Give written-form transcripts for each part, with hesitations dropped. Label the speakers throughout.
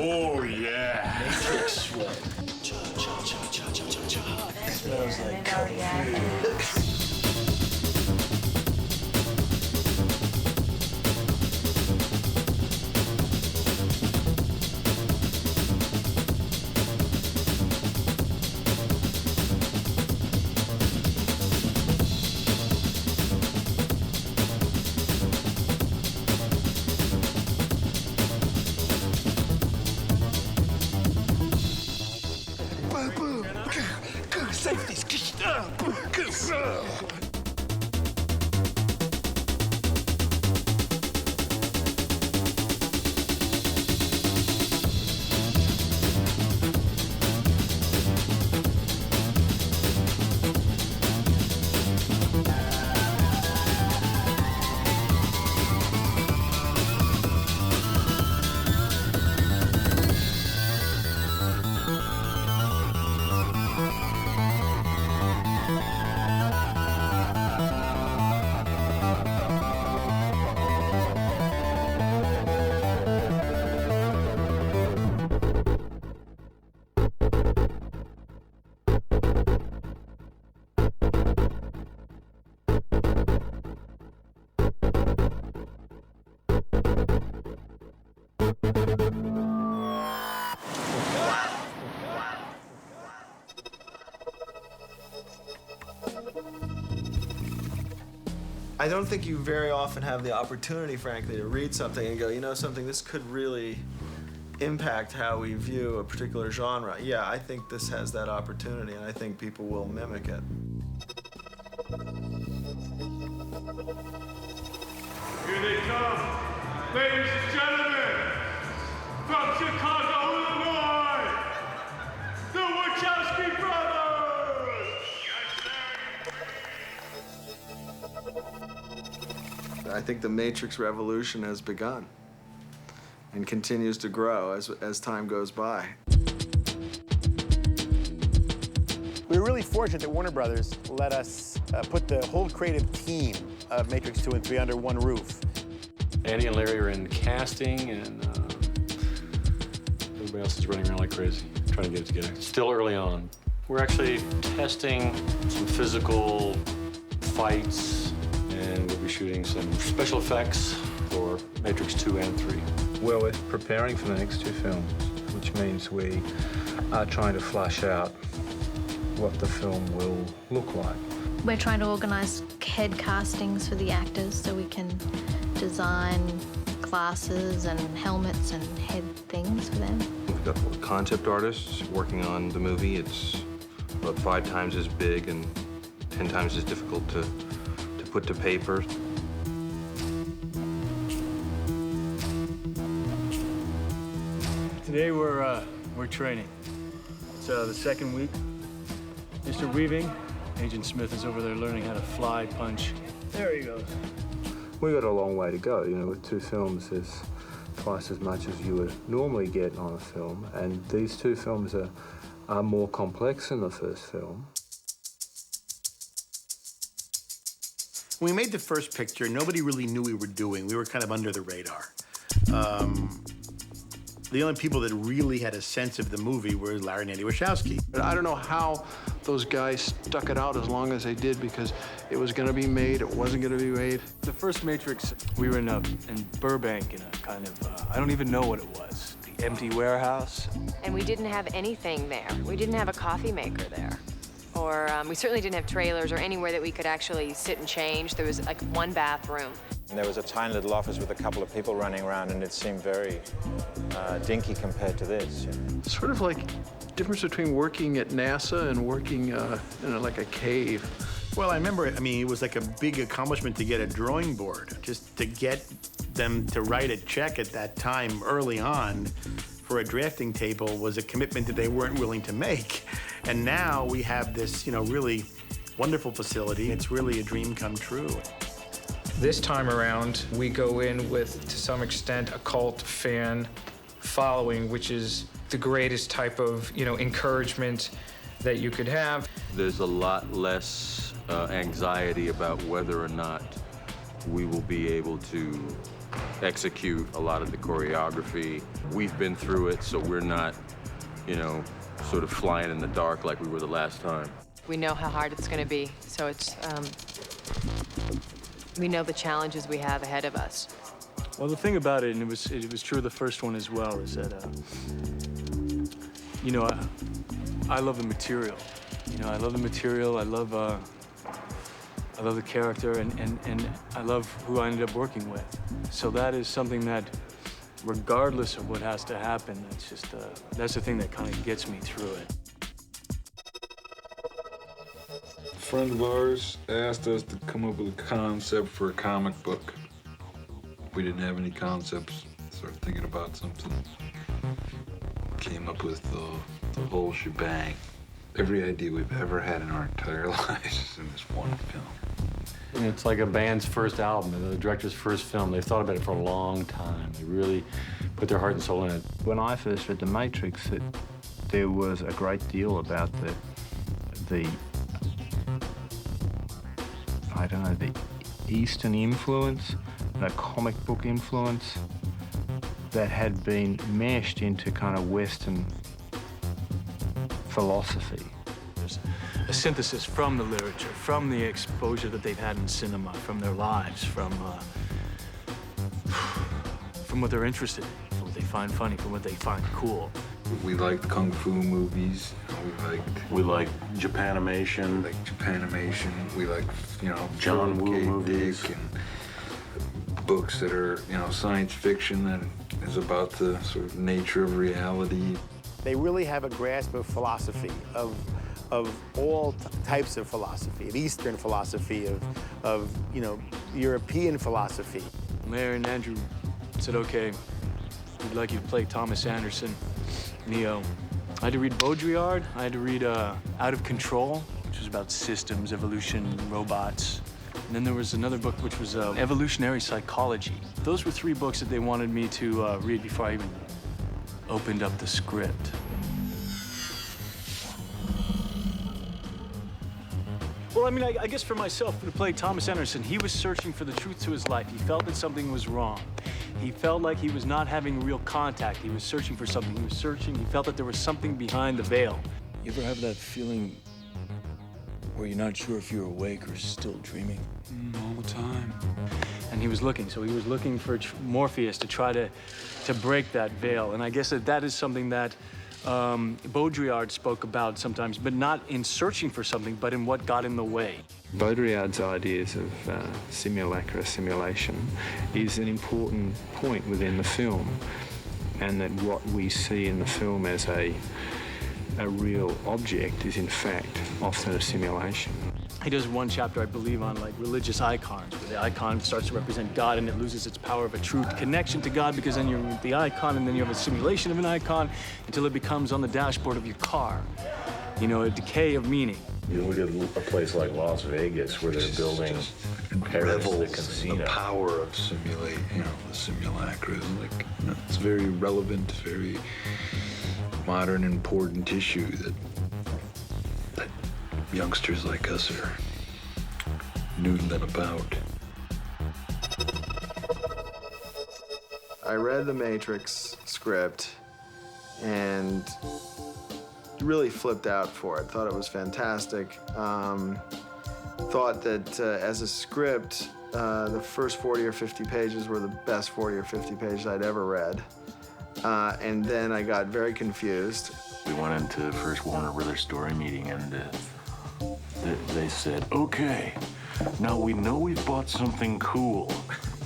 Speaker 1: Oh, yeah.
Speaker 2: Matrix sweat. Smells like kung fu.
Speaker 1: Safeties.
Speaker 3: I don't think you very often have the opportunity, frankly, to read something and go, you know something, this could really impact how we view a particular genre. Yeah, I think this has that opportunity, and I think people will mimic it.
Speaker 4: Here they come, ladies and gentlemen, from Chicago, Illinois, the Wachowski brothers!
Speaker 3: I think the Matrix revolution has begun and continues to grow as time goes by.
Speaker 5: We were really fortunate that Warner Brothers let us put the whole creative team of Matrix 2 and 3 under one roof.
Speaker 6: Andy and Larry are in casting, and everybody else is running around like crazy, trying to get it together. It's still early on. We're actually testing some physical fights, and we'll be shooting some special effects for Matrix 2 and 3.
Speaker 7: Well, we're preparing for the next two films, which means we are trying to flush out what the film will look like.
Speaker 8: We're trying to organise head castings for the actors so we can design glasses and helmets and head things for them.
Speaker 9: We've got concept artists working on the movie. It's about 5 times as big and 10 times as difficult to put to paper.
Speaker 10: Today we're training. It's the second week. Mr. Weaving, Agent Smith is over there learning how to fly punch. There he goes.
Speaker 7: We've got a long way to go. You know, with two films, there's twice as much as you would normally get on a film, and these two films are more complex than the first film.
Speaker 5: When we made the first picture, nobody really knew we were doing. We were kind of under the radar. The only people that really had a sense of the movie were Larry and Andy Wachowski.
Speaker 11: But I don't know how those guys stuck it out as long as they did, because it was going to be made, it wasn't going to be made.
Speaker 10: The first Matrix, we were in Burbank in a kind of, I don't even know what it was, the empty warehouse.
Speaker 12: And we didn't have anything there. We didn't have a coffee maker there. Or we certainly didn't have trailers or anywhere that we could actually sit and change. There was like one bathroom.
Speaker 13: And there was a tiny little office with a couple of people running around, and it seemed very dinky compared to this. You know?
Speaker 11: Sort of like the difference between working at NASA and working in like a cave.
Speaker 5: Well, I remember, it was like a big accomplishment to get a drawing board. Just to get them to write a check at that time early on for a drafting table was a commitment that they weren't willing to make. And now we have this, really wonderful facility. It's really a dream come true.
Speaker 14: This time around, we go in with, to some extent, a cult fan following, which is the greatest type of, encouragement that you could have.
Speaker 9: There's a lot less anxiety about whether or not we will be able to execute a lot of the choreography. We've been through it, so we're not, you know, sort of flying in the dark like we were the last time.
Speaker 12: We know how hard it's going to be, so it's, we know the challenges we have ahead of us.
Speaker 10: Well, the thing about it, and it was true of the first one as well, is that, you know, I love the material. You know, I love the material. I love the character, and I love who I ended up working with. So that is something that, regardless of what has to happen, that's just that's the thing that kind of gets me through it.
Speaker 1: A friend of ours asked us to come up with a concept for a comic book. We didn't have any concepts. Started thinking about something. Came up with the whole shebang. Every idea we've ever had in our entire lives is in this one film.
Speaker 6: And it's like a band's first album, the director's first film. They've thought about it for a long time. They really put their heart and soul in it.
Speaker 7: When I first read The Matrix, there was a great deal about the I don't know, the Eastern influence, the comic book influence that had been meshed into kind of Western philosophy.
Speaker 10: There's a synthesis from the literature, from the exposure that they've had in cinema, from their lives, from what they're interested in, from what they find funny, from what they find cool.
Speaker 1: We liked kung fu movies.
Speaker 6: We liked Japanimation.
Speaker 1: We liked, you know,
Speaker 6: John Woo
Speaker 1: K.
Speaker 6: movies.
Speaker 1: Dick and books that are, you know, science fiction that is about the sort of nature of reality.
Speaker 5: They really have a grasp of philosophy, of all types of philosophy, of Eastern philosophy, of you know, European philosophy.
Speaker 10: Larry and Andrew said, okay, we'd like you to play Thomas Anderson, Neo. I had to read Baudrillard. I had to read Out of Control, which was about systems, evolution, robots. And then there was another book which was Evolutionary Psychology. Those were 3 books that they wanted me to read before I even opened up the script. Well, I mean, I guess for myself, to play Thomas Anderson, he was searching for the truth to his life. He felt that something was wrong. He felt like he was not having real contact. He was searching for something. He was searching. He felt that there was something behind the veil.
Speaker 2: You ever have that feeling where you're not sure if you're awake or still dreaming?
Speaker 1: All the time.
Speaker 10: And he was looking, so he was looking for Morpheus to try to break that veil. And I guess that is something that Baudrillard spoke about sometimes, but not in searching for something, but in what got in the way.
Speaker 7: Baudrillard's ideas of simulacra, simulation, is an important point within the film, and that what we see in the film as a real object is in fact often a simulation.
Speaker 10: He does one chapter, I believe, on like religious icons, where the icon starts to represent God and it loses its power of a true connection to God, because then you're with the icon and then you have a simulation of an icon until it becomes on the dashboard of your car. You know, a decay of meaning.
Speaker 15: You look at a place like Las Vegas where they're building Paris, the casino.
Speaker 1: The power of the simulacra is like, you know, it's very relevant, very modern, important issue that youngsters like us are noodling about.
Speaker 3: I read the Matrix script and really flipped out for it. Thought it was fantastic. Thought that as a script, the first 40 or 50 pages were the best 40 or 50 pages I'd ever read. And then I got very confused.
Speaker 15: We went into the first Warner Brothers story meeting and they said, okay, now we know we've bought something cool.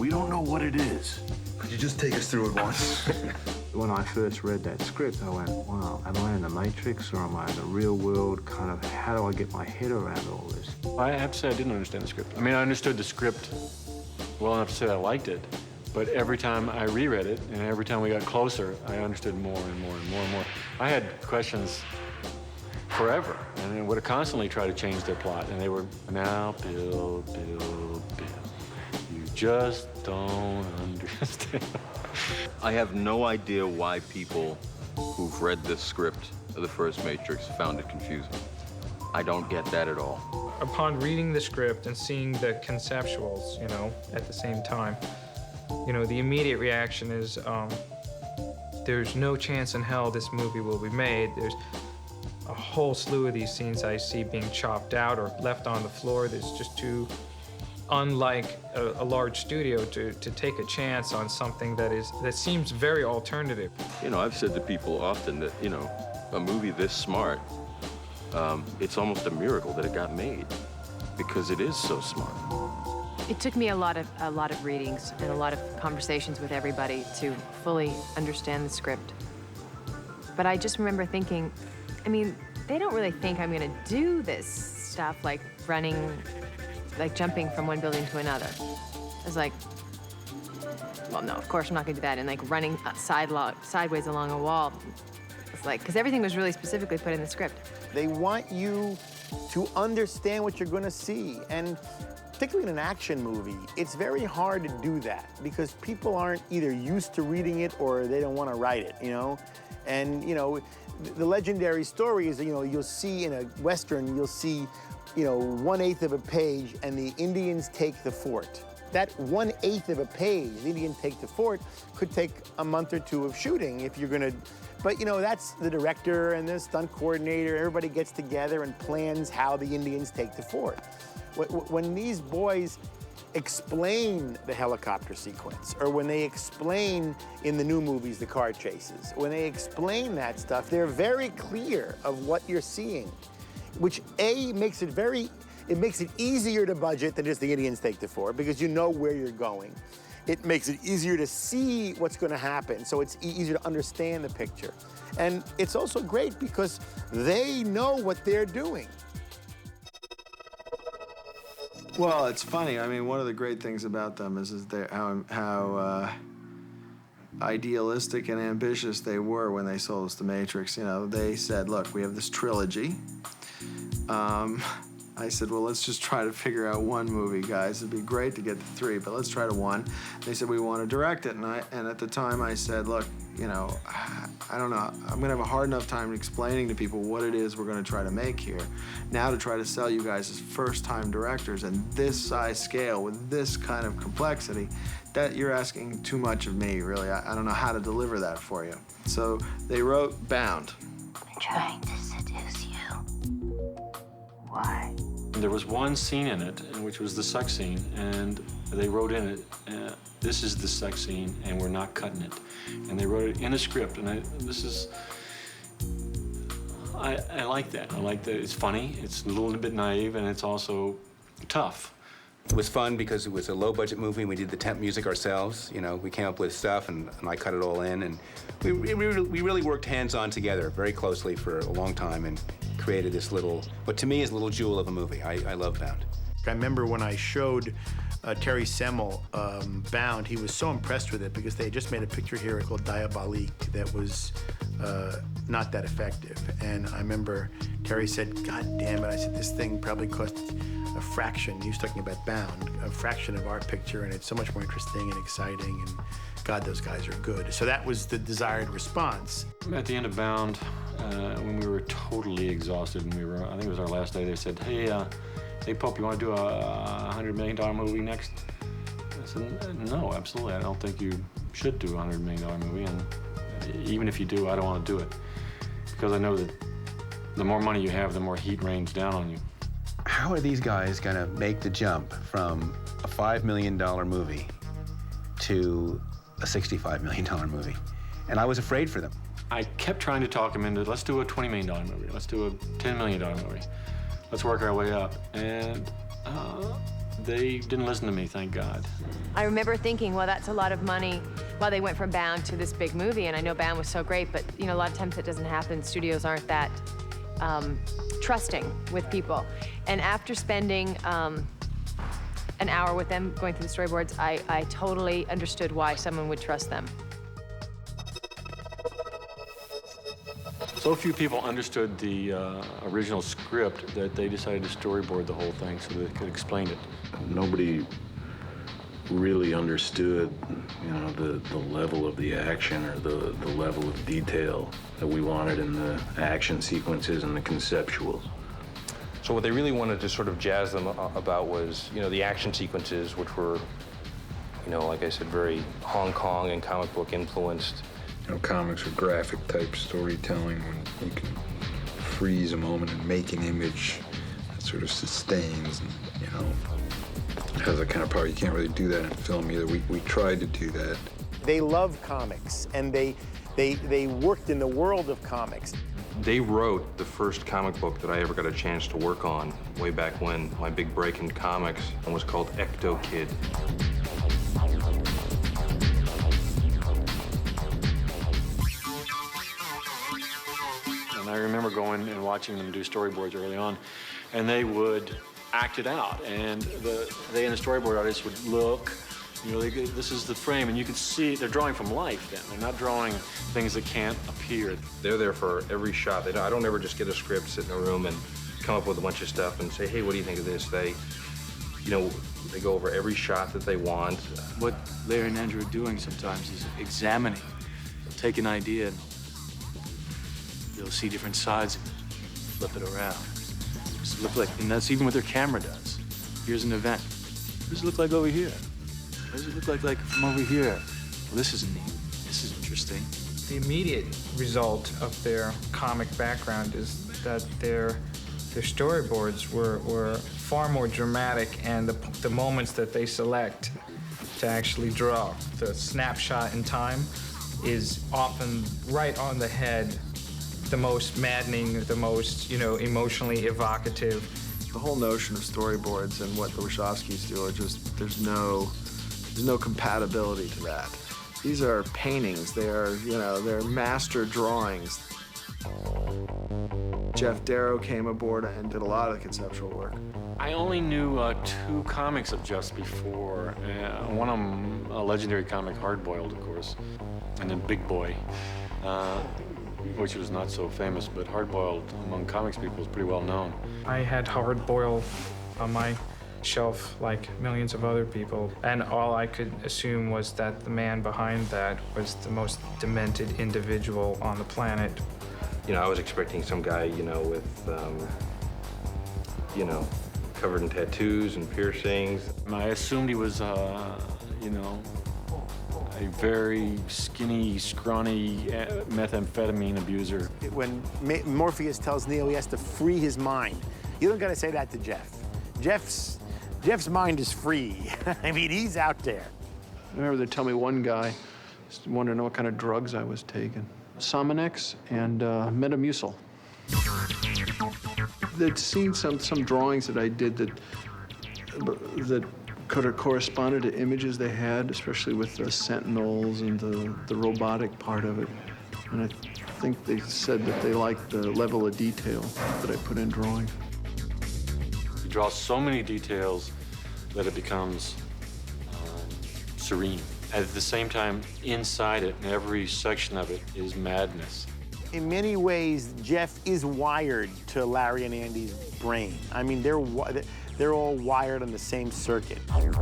Speaker 15: We don't know what it is.
Speaker 1: Could you just take us through it once?
Speaker 7: When I first read that script, I went, wow, am I in the Matrix or am I in the real world? Kind of, how do I get my head around all this?
Speaker 6: I have to say I didn't understand the script. I mean, I understood the script well enough to say I liked it, but every time I reread it and every time we got closer, I understood more and more and more and more. I had questions forever, and they would have constantly tried to change their plot, and they were, now, Bill, you just don't understand.
Speaker 9: I have no idea why people who've read this script of the first Matrix found it confusing. I don't get that at all.
Speaker 14: Upon reading the script and seeing the conceptuals, you know, at the same time, You know, the immediate reaction is, there's no chance in hell this movie will be made. There's a whole slew of these scenes I see being chopped out or left on the floor. There's just too unlike a large studio to take a chance on something that seems very alternative.
Speaker 9: You know, I've said to people often that, you know, a movie this smart, it's almost a miracle that it got made because it is so smart.
Speaker 12: It took me a lot of readings and a lot of conversations with everybody to fully understand the script. But I just remember thinking, I mean, they don't really think I'm gonna do this stuff like running, like jumping from one building to another. I was like, well, no, of course I'm not gonna do that. And like running sideways along a wall. It's like, because everything was really specifically put in the script.
Speaker 5: They want you to understand what you're gonna see. And particularly in an action movie, it's very hard to do that because people aren't either used to reading it or they don't want to write it, you know? And, you know, the legendary story is that, you know, you'll see in a Western, you'll see, you know, 1/8 of a page and the Indians take the fort. That 1/8 of a page, the Indians take the fort, could take a month or two of shooting if you're gonna, but you know, that's the director and the stunt coordinator, everybody gets together and plans how the Indians take the fort. When these boys explain the helicopter sequence, or when they explain in the new movies the car chases, when they explain that stuff, they're very clear of what you're seeing, which makes it easier to budget than just the Indians take the fort because you know where you're going. It makes it easier to see what's going to happen, so it's easier to understand the picture. And it's also great because they know what they're doing.
Speaker 3: Well, it's funny. I mean, one of the great things about them is how idealistic and ambitious they were when they sold us The Matrix. You know, they said, look, we have this trilogy. I said, well, let's just try to figure out one movie, guys. It'd be great to get to 3, but let's try to 1. They said, we want to direct it. And at the time I said, look, you know, I don't know. I'm going to have a hard enough time explaining to people what it is we're going to try to make here. Now to try to sell you guys as first-time directors and this size scale with this kind of complexity, that you're asking too much of me, really. I don't know how to deliver that for you. So they wrote Bound.
Speaker 16: I'm trying to seduce you. Why?
Speaker 6: There was one scene in it, which was the sex scene, and they wrote in it, this is the sex scene, and we're not cutting it. And they wrote it in a script, and I like that. I like that it's funny, it's a little bit naive, and it's also tough.
Speaker 17: It was fun because it was a low-budget movie, and we did the temp music ourselves. You know, we came up with stuff, and I cut it all in, and we really worked hands-on together very closely for a long time and created this little, what to me is a little jewel of a movie. I love Bound.
Speaker 5: I remember when I showed Terry Semel Bound, he was so impressed with it because they had just made a picture here called Diabolique that was not that effective. And I remember Terry said, God damn it. I said, this thing probably cost a fraction. He was talking about Bound, a fraction of our picture, and it's so much more interesting and exciting, and God, those guys are good. So that was the desired response.
Speaker 6: At the end of Bound, when we were totally exhausted, and I think it was our last day, they said, hey, Pope, you want to do a $100 million movie next? I said, no, absolutely. I don't think you should do a $100 million movie, and even if you do, I don't want to do it. Because I know that the more money you have, the more heat rains down on you.
Speaker 17: How are these guys gonna make the jump from a $5 million movie to a $65 million movie? And I was afraid for them.
Speaker 6: I kept trying to talk them into, let's do a $20 million movie, let's do a $10 million movie. Let's work our way up. And they didn't listen to me, thank God.
Speaker 12: I remember thinking, well, that's a lot of money. Well, they went from Bound to this big movie, and I know Bound was so great, but you know, a lot of times it doesn't happen. Studios aren't that trusting with people. And after spending an hour with them, going through the storyboards, I totally understood why someone would trust them.
Speaker 6: So few people understood the original script that they decided to storyboard the whole thing so they could explain it.
Speaker 15: Nobody really understood, you know, the level of the action or the level of detail that we wanted in the action sequences and the conceptuals.
Speaker 9: So what they really wanted to sort of jazz them about was, you know, the action sequences, which were You know, like I said, very Hong Kong and comic book influenced.
Speaker 1: You know, comics are graphic type storytelling when you can freeze a moment and make an image that sort of sustains and, you know, has a kind of power. You can't really do that in film either. We tried to do that.
Speaker 5: They love comics, and they worked in the world of comics.
Speaker 9: They wrote the first comic book that I ever got a chance to work on way back when. My big break in comics was called Ecto Kid.
Speaker 10: And I remember going and watching them do storyboards early on, and they would act it out. And they and the storyboard artists would look, you know, this is the frame, and you could see they're drawing from life then. They're not drawing things that can't appear.
Speaker 9: They're there for every shot. I don't ever just get a script, sit in a room, and come up with a bunch of stuff and say, hey, what do you think of this? They, you know, they go over every shot that they want.
Speaker 10: What Larry and Andrew are doing sometimes is examining. They'll take an idea and they'll see different sides of it, flip it around. Just look like, and that's even what their camera does. Here's an event. What does it look like over here? What does it look like from over here? Well, this is neat. This is interesting.
Speaker 14: The immediate result of their comic background is that their storyboards were far more dramatic, and the moments that they select to actually draw, the snapshot in time, is often right on the head, the most maddening, the most, you know, emotionally evocative.
Speaker 3: The whole notion of storyboards and what the Wachowskis do are just, there's no compatibility to that. These are paintings. They are, you know, they're master drawings. Jeff Darrow came aboard and did a lot of conceptual work.
Speaker 10: I only knew 2 comics of Jeff's before. One of them, a legendary comic, Hardboiled, of course, and then Big Boy, which was not so famous, but Hardboiled among comics people is pretty well known.
Speaker 14: I had Hardboiled on my shelf like millions of other people, and all I could assume was that the man behind that was the most demented individual on the planet.
Speaker 9: You know, I was expecting some guy, you know, with, you know, covered in tattoos and piercings.
Speaker 10: And I assumed he was, you know, a very skinny, scrawny methamphetamine abuser.
Speaker 5: When Morpheus tells Neo he has to free his mind, you don't gotta say that to Jeff. Jeff's mind is free. I mean, he's out there.
Speaker 11: I remember they tell me one guy wanted to know what kind of drugs I was taking. Sominex and Metamucil. They'd seen some drawings that I did that could have corresponded to images they had, especially with the sentinels and the robotic part of it. And I think they said that they liked the level of detail that I put in drawing.
Speaker 10: He draws so many details that it becomes serene. At the same time, inside it, in every section of it, is madness.
Speaker 5: In many ways, Jeff is wired to Larry and Andy's brain. I mean, they're all wired on the same circuit.
Speaker 9: And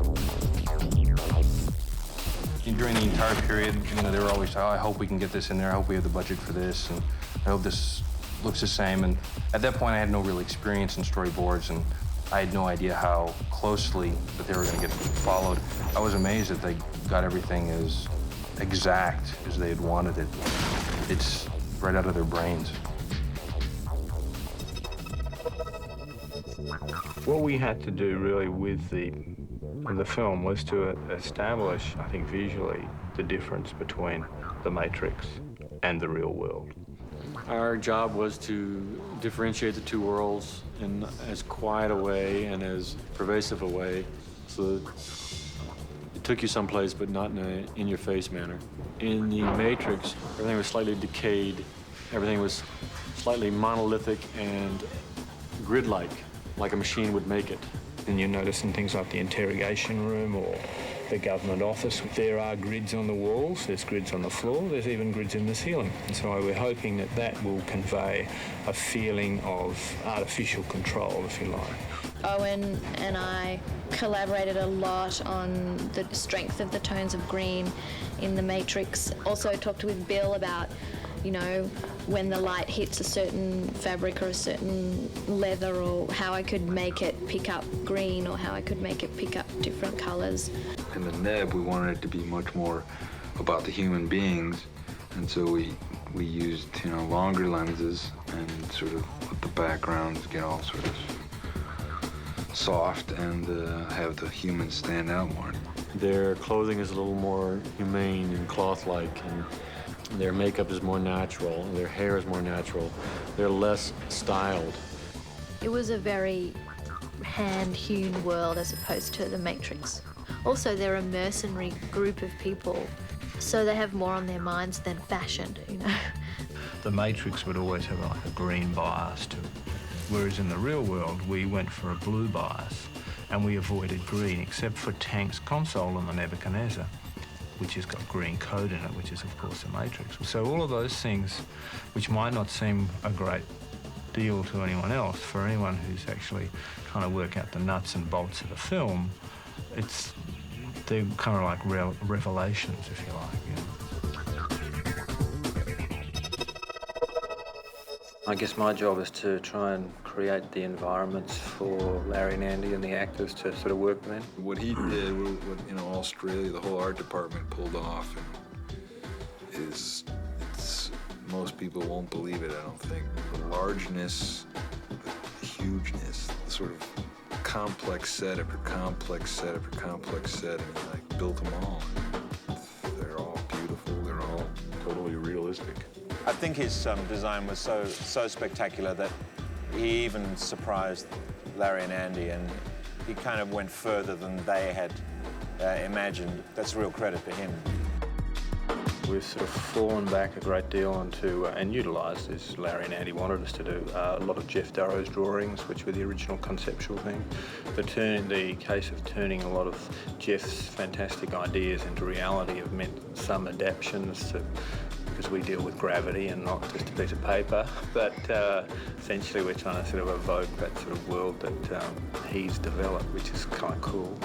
Speaker 9: during the entire period, you know, they were always, oh, I hope we can get this in there. I hope we have the budget for this, and I hope this looks the same. And at that point, I had no real experience in storyboards, and I had no idea how closely that they were going to get followed. I was amazed that they got everything as exact as they had wanted it. It's right out of their brains.
Speaker 7: What we had to do really with the film was to establish, I think visually, the difference between the Matrix and the real world.
Speaker 10: Our job was to differentiate the two worlds in as quiet a way and as pervasive a way so that it took you someplace, but not in an in-your-face manner. In the Matrix, everything was slightly decayed. Everything was slightly monolithic and grid-like, like a machine would make it.
Speaker 7: And you notice in things like the interrogation room or the government office, there are grids on the walls, there's grids on the floor, there's even grids in the ceiling. And so we're hoping that that will convey a feeling of artificial control, if you like.
Speaker 8: Owen and I collaborated a lot on the strength of the tones of green in The Matrix. Also talked with Bill about you know, when the light hits a certain fabric or a certain leather, or how I could make it pick up green, or how I could make it pick up different colors.
Speaker 1: In the neb, we wanted it to be much more about the human beings, and so we used, you know, longer lenses and sort of let the backgrounds get all sort of soft and have the humans stand out more.
Speaker 6: Their clothing is a little more humane and cloth-like, and their makeup is more natural, and their hair is more natural. They're less styled.
Speaker 8: It was a very hand-hewn world as opposed to the Matrix. Also, they're a mercenary group of people, so they have more on their minds than fashion, you know.
Speaker 7: The Matrix would always have like a green bias to it, whereas in the real world, we went for a blue bias, and we avoided green, except for Tank's console on the Nebuchadnezzar, which has got green code in it, which is, of course, the Matrix. So all of those things, which might not seem a great deal to anyone else, for anyone who's actually trying to work out the nuts and bolts of the film, they're kind of like revelations, if you like, you know.
Speaker 18: I guess my job is to try and create the environments for Larry and Andy and the actors to sort of work within.
Speaker 1: What he did, what you know, Australia, the whole art department pulled off, it's most people won't believe it, I don't think. The largeness, the hugeness, the sort of complex set after complex set after complex set, and he like built them all. They're all beautiful. They're all totally realistic.
Speaker 13: I think his design was so spectacular that he even surprised Larry and Andy, and he kind of went further than they had imagined. That's a real credit to him.
Speaker 18: We've sort of fallen back a great deal onto, and utilised, as Larry and Andy wanted us to do, a lot of Jeff Darrow's drawings, which were the original conceptual thing. The case of turning a lot of Jeff's fantastic ideas into reality have meant some adaptations to, because we deal with gravity and not just a piece of paper, but essentially we're trying to sort of evoke that sort of world that he's developed, which is kind of cool.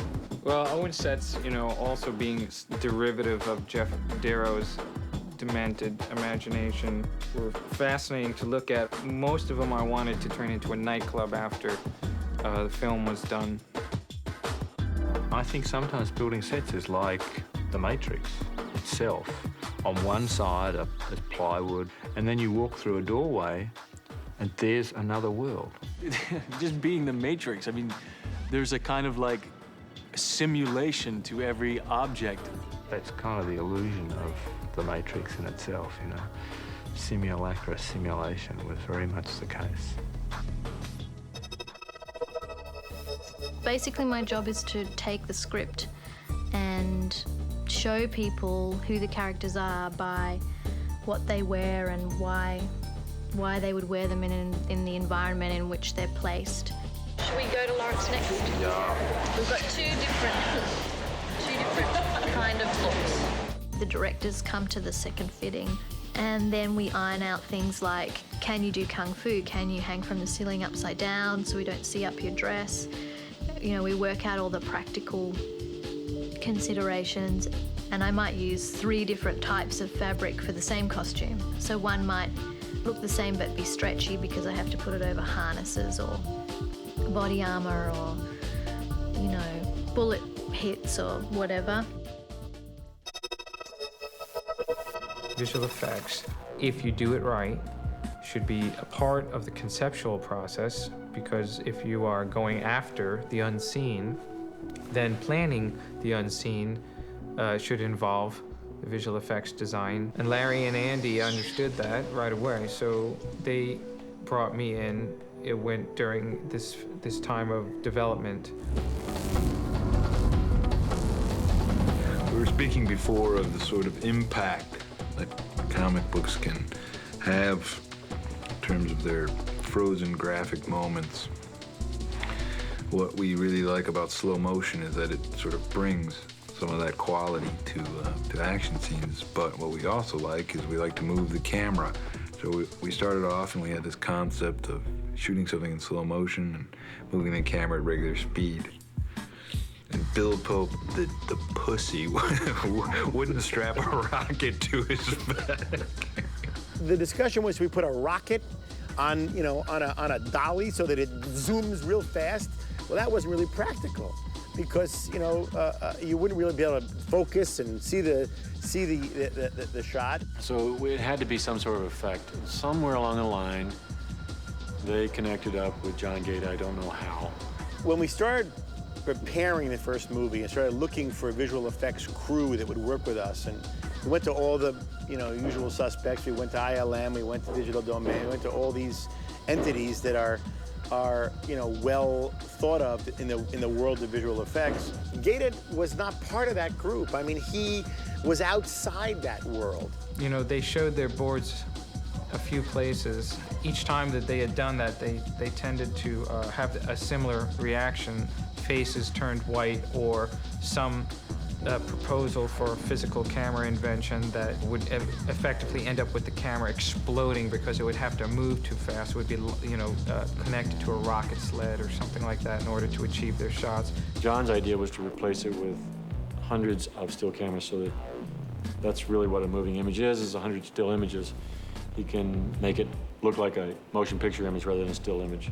Speaker 14: Well, Owen sets, you know, also being derivative of Jeff Darrow's demented imagination, were fascinating to look at. Most of them I wanted to turn into a nightclub after the film was done.
Speaker 7: I think sometimes building sets is like the Matrix itself. On one side is plywood, and then you walk through a doorway, and there's another world.
Speaker 10: Just being the Matrix, I mean, there's a kind of like simulation to every object.
Speaker 7: That's kind of the illusion of the Matrix in itself, you know. Simulacra, simulation was very much the case.
Speaker 8: Basically, my job is to take the script and show people who the characters are by what they wear and why they would wear them in the environment in which they're placed. Should we go to Lawrence next?
Speaker 7: Yeah.
Speaker 8: We've got two different kind of looks. The directors come to the second fitting, and then we iron out things like, can you do kung fu? Can you hang from the ceiling upside down so we don't see up your dress? You know, we work out all the practical considerations, and I might use 3 different types of fabric for the same costume. So one might look the same but be stretchy because I have to put it over harnesses or body armor or, you know, bullet hits or whatever.
Speaker 14: Visual effects, if you do it right, should be a part of the conceptual process, because if you are going after the unseen, then planning the unseen should involve the visual effects design. And Larry and Andy understood that right away, so they brought me in. It went during this time of development.
Speaker 1: We were speaking before of the sort of impact that comic books can have in terms of their frozen graphic moments. What we really like about slow motion is that it sort of brings some of that quality to action scenes, but what we also like is we like to move the camera. So we started off and we had this concept of shooting something in slow motion and moving the camera at regular speed. And Bill Pope, the pussy, wouldn't strap a rocket to his back.
Speaker 5: The discussion was, we put a rocket on, you know, on a dolly so that it zooms real fast. Well, that wasn't really practical because, you know, you wouldn't really be able to focus and see the shot.
Speaker 18: So it had to be some sort of effect. Somewhere along the line, they connected up with John Gate. I don't know how.
Speaker 5: When we started preparing the first movie and started looking for a visual effects crew that would work with us, and we went to all the, you know, usual suspects. We went to ILM, we went to Digital Domain, we went to all these entities that are you know, well thought of in the world of visual effects. Gated was not part of that group. I mean, he was outside that world.
Speaker 14: You know, they showed their boards a few places. Each time that they had done that, they tended to have a similar reaction. Faces turned white, or some proposal for physical camera invention that would effectively end up with the camera exploding because it would have to move too fast. It would be, you know, connected to a rocket sled or something like that in order to achieve their shots.
Speaker 18: John's idea was to replace it with hundreds of still cameras, so that's really what a moving image is 100 still images. He can make it look like a motion picture image rather than a still image.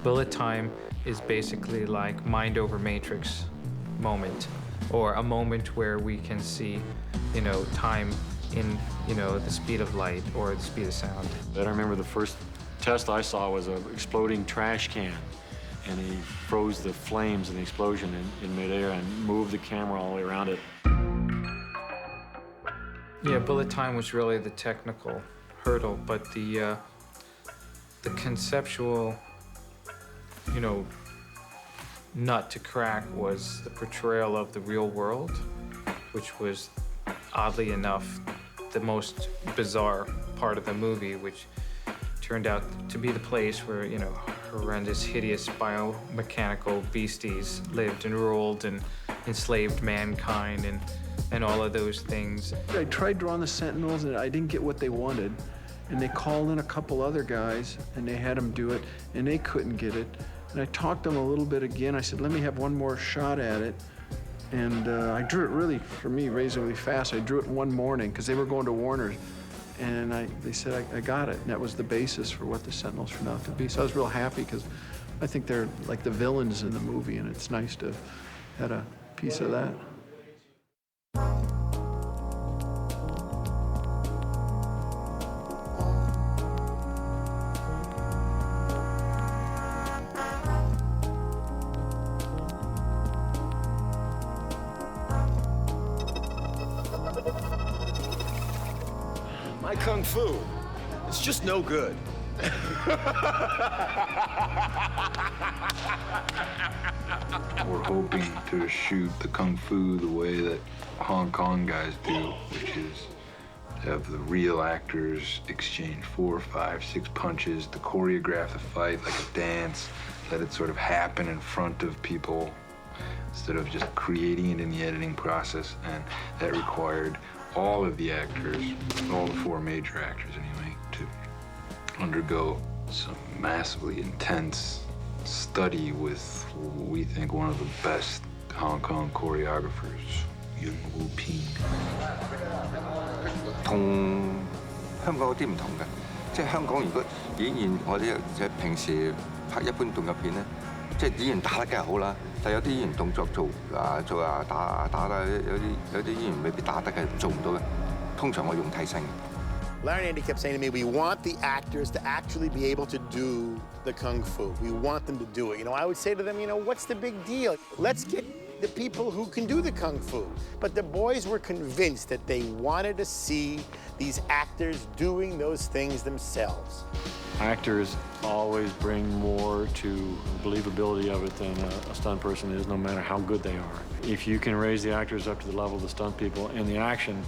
Speaker 14: Bullet time is basically like mind over matrix moment, or a moment where we can see, you know, time in, you know, the speed of light or the speed of sound.
Speaker 18: I remember the first test I saw was an exploding trash can, and he froze the flames and the explosion in midair and moved the camera all the way around it.
Speaker 14: Yeah, bullet time was really the technical hurdle, but the conceptual, you know, nut to crack was the portrayal of the real world, which was, oddly enough, the most bizarre part of the movie, which turned out to be the place where, you know, horrendous, hideous biomechanical beasties lived and ruled and enslaved mankind and all of those things.
Speaker 11: I tried drawing the Sentinels and I didn't get what they wanted. And they called in a couple other guys and they had them do it and they couldn't get it. And I talked to them a little bit again. I said, let me have one more shot at it. And I drew it really, for me, reasonably fast. I drew it in one morning because they were going to Warner's. And they said, I got it. And that was the basis for what the Sentinels turned out to be. So I was real happy because I think they're like the villains in the movie, and it's nice to have had a piece of that.
Speaker 3: My kung fu, it's just no good.
Speaker 1: We're hoping to shoot the kung fu the way that Hong Kong guys do, which is have the real actors exchange 4, 5, 6 punches, to choreograph the fight like a dance, let it sort of happen in front of people instead of just creating it in the editing process. And that required all of the actors, all the 4 major actors anyway, to undergo some massively intense study with what we think one of the best Hong Kong choreographers, Yuen Wu Ping.
Speaker 19: 同香港有啲唔同嘅，即係香港如果演員我哋即係平時拍一般動作片咧，即係演員打得梗係好啦，但有啲演員動作做打啦，有啲演員未必打得嘅，做唔到嘅。通常我用替身嘅。
Speaker 5: Larry and Andy kept saying to me, we want the actors to actually be able to do the kung fu. We want them to do it. You know, I would say to them, you know, what's the big deal? Let's get the people who can do the kung fu. But the boys were convinced that they wanted to see these actors doing those things themselves.
Speaker 18: Actors always bring more to believability of it than a stunt person is, no matter how good they are. If you can raise the actors up to the level of the stunt people in the action,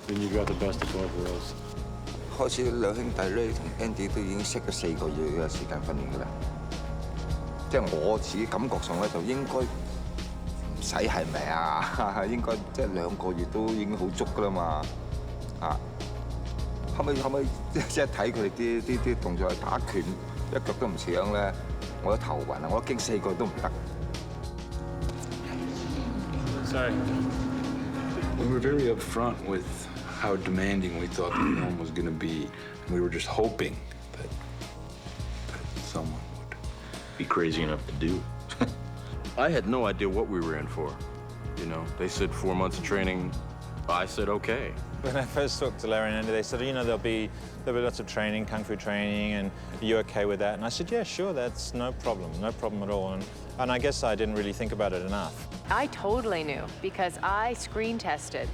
Speaker 18: then you've got the best of both worlds.
Speaker 19: 開始兩兄弟咧同 Andy 都已經識咗4個月嘅時間訓練㗎啦。即係我自己感覺上咧就應該唔使係咪啊？應該即係2個月都已經好足㗎啦嘛。啊，可唔可以即係睇佢哋啲動作打拳一腳都唔響咧？我都頭暈啊！我經4個月都唔得。
Speaker 18: Sorry.
Speaker 1: We were very upfront with how demanding we thought the film was going to be. And we were just hoping that someone would be crazy enough to do it.
Speaker 20: I had no idea what we were in for. You know, they said 4 months of training. I said, okay.
Speaker 13: When I first talked to Larry and Andy, they said, you know, there'll be lots of training, kung fu training, and are you okay with that? And I said, yeah, sure, that's no problem at all. And I guess I didn't really think about it enough.
Speaker 12: I totally knew because I screen tested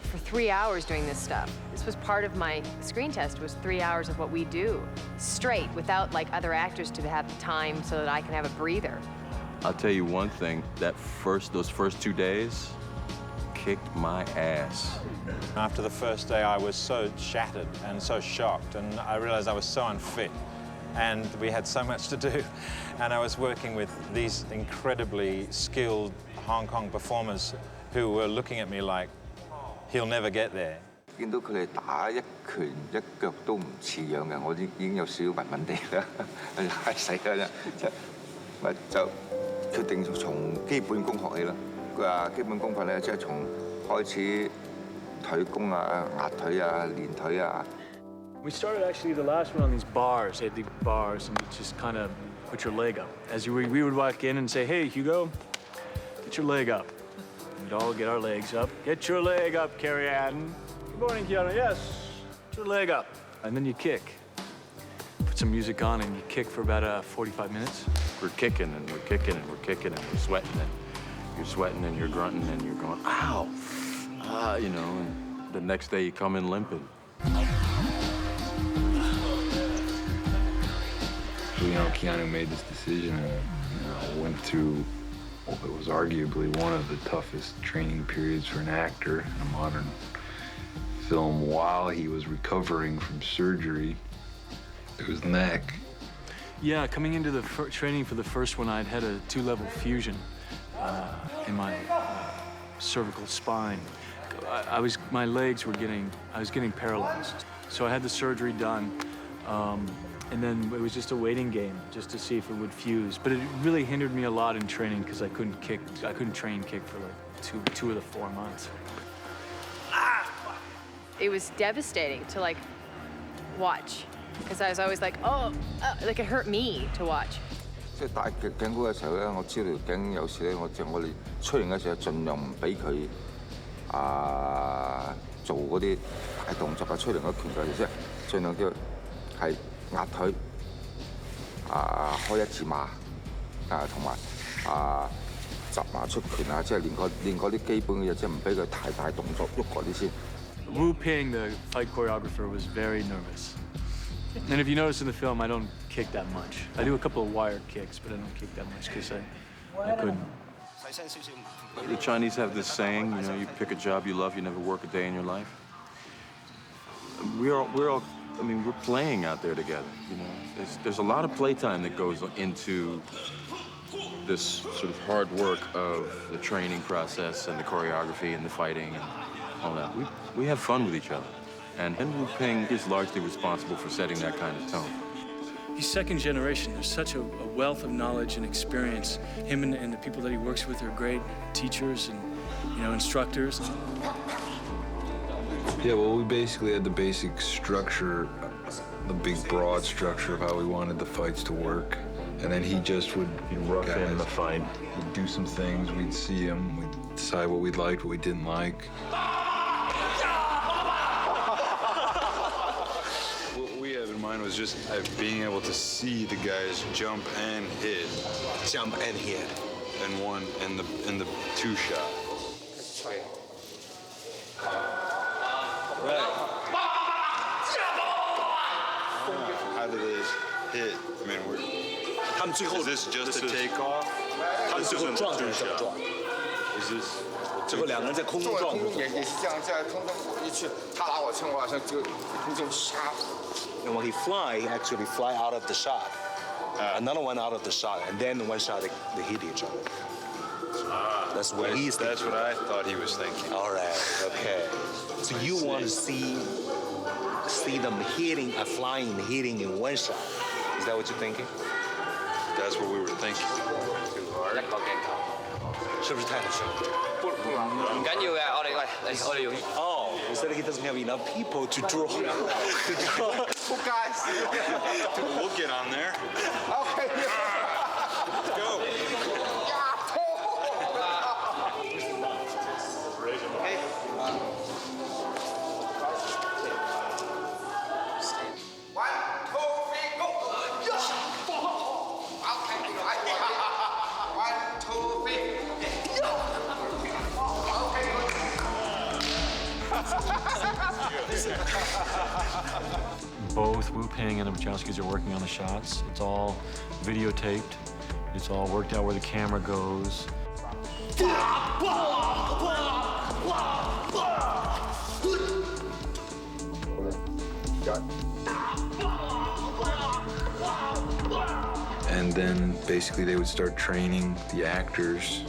Speaker 12: for 3 hours doing this stuff. This was part of my screen test, was 3 hours of what we do, straight, without like other actors to have time so that I can have a breather.
Speaker 20: I'll tell you one thing, those first 2 days kicked my ass.
Speaker 13: After the first day, I was so shattered and so shocked, and I realized I was so unfit. And we had so much to do. And I was working with these incredibly skilled Hong Kong performers who were looking at me like, he'll never get there.
Speaker 19: 見到佢哋打一拳一腳都唔似樣嘅，我已經有少少暈暈地啦，係死啦啫，咪就決定從基本功學起啦。佢話基本功法咧，即係從開始腿功啊、壓腿啊、練腿啊。
Speaker 10: We started actually the last one on these bars. They had the bars, and you just kind of put your leg up. We would walk in and say, "Hey, Hugo, get your leg up." We'd all get our legs up. Get your leg up, Carrie Ann. Good morning, Kiana. Yes, get your leg up. And then you kick. Put some music on, and you kick for about 45 minutes.
Speaker 20: We're kicking and we're kicking and we're kicking and we're sweating and you're sweating and you're grunting and you're going, ow, you know. And the next day you come in limping.
Speaker 1: You know, Keanu made this decision and went through what was arguably one of the toughest training periods for an actor in a modern film while he was recovering from surgery to his neck.
Speaker 10: Yeah, coming into the training for the first one, I'd had a 2-level fusion in my cervical spine. I was getting paralyzed. So I had the surgery done. And then it was just a waiting game, just to see if it would fuse. But it really hindered me a lot in training because I couldn't train kick for like two of the 4 months.
Speaker 12: It was devastating to like watch because I was always like, oh, like it hurt me to watch.
Speaker 19: 即係戴頸箍嘅時候咧，我知道條頸有時咧，我哋出型嘅時候盡量唔俾佢做嗰啲大動作啊，出型嗰拳腳，即係盡量叫係。 壓腿開一字馬同埋集馬出拳啊，即係練嗰啲基本嘅嘢，即係唔俾佢太大動作喐嗰啲先。
Speaker 10: Wu Ping, the fight choreographer, was very nervous. And if you notice in the film, I don't kick that much. I do a couple of wired kicks, but I don't kick that much because I couldn't.
Speaker 20: The Chinese have this saying, you know, you pick a job you love, you never work a day in your life. We're all. I mean, we're playing out there together, you know. There's a lot of playtime that goes into this sort of hard work of the training process and the choreography and the fighting and all that. We have fun with each other. And Wu Ping is largely responsible for setting that kind of tone.
Speaker 10: He's second generation. There's such a wealth of knowledge and experience. Him and the people that he works with are great teachers and, you know, instructors.
Speaker 1: Yeah, well, we basically had the basic structure, the big broad structure of how we wanted the fights to work. And then he just would
Speaker 15: rough in the fight.
Speaker 1: He'd do some things, we'd see him, we'd decide what we liked, what we didn't like. What we had in mind was just being able to see the guys jump and hit.
Speaker 21: Jump and hit.
Speaker 1: In the two shot. How do they hit? I mean, is this just a takeoff?
Speaker 21: 他们最后撞成怎么撞？
Speaker 1: Is this?
Speaker 21: 最后两个人在空中撞。
Speaker 19: 也是这样，在空中一去，他打我枪，我好像就空中杀。
Speaker 21: And when he fly, he actually fly out of the shot. Another one out of the shot, and then one shot they hit each other. That's what he's thinking.
Speaker 1: That's what I thought he was thinking.
Speaker 21: All right. Okay. So you want to see them hitting, flying, hitting in one shot. Is that what you're thinking?
Speaker 1: That's what we were thinking. Too hard.
Speaker 21: 是不是太好笑？
Speaker 4: 唔緊要嘅，我哋用。
Speaker 21: Oh, instead he doesn't have enough people to draw.
Speaker 22: Well, guys, we'll get on there. Okay. Go.
Speaker 6: Both Wu Ping and the Wachowskis are working on the shots. It's all videotaped. It's all worked out where the camera goes.
Speaker 1: And then basically they would start training the actors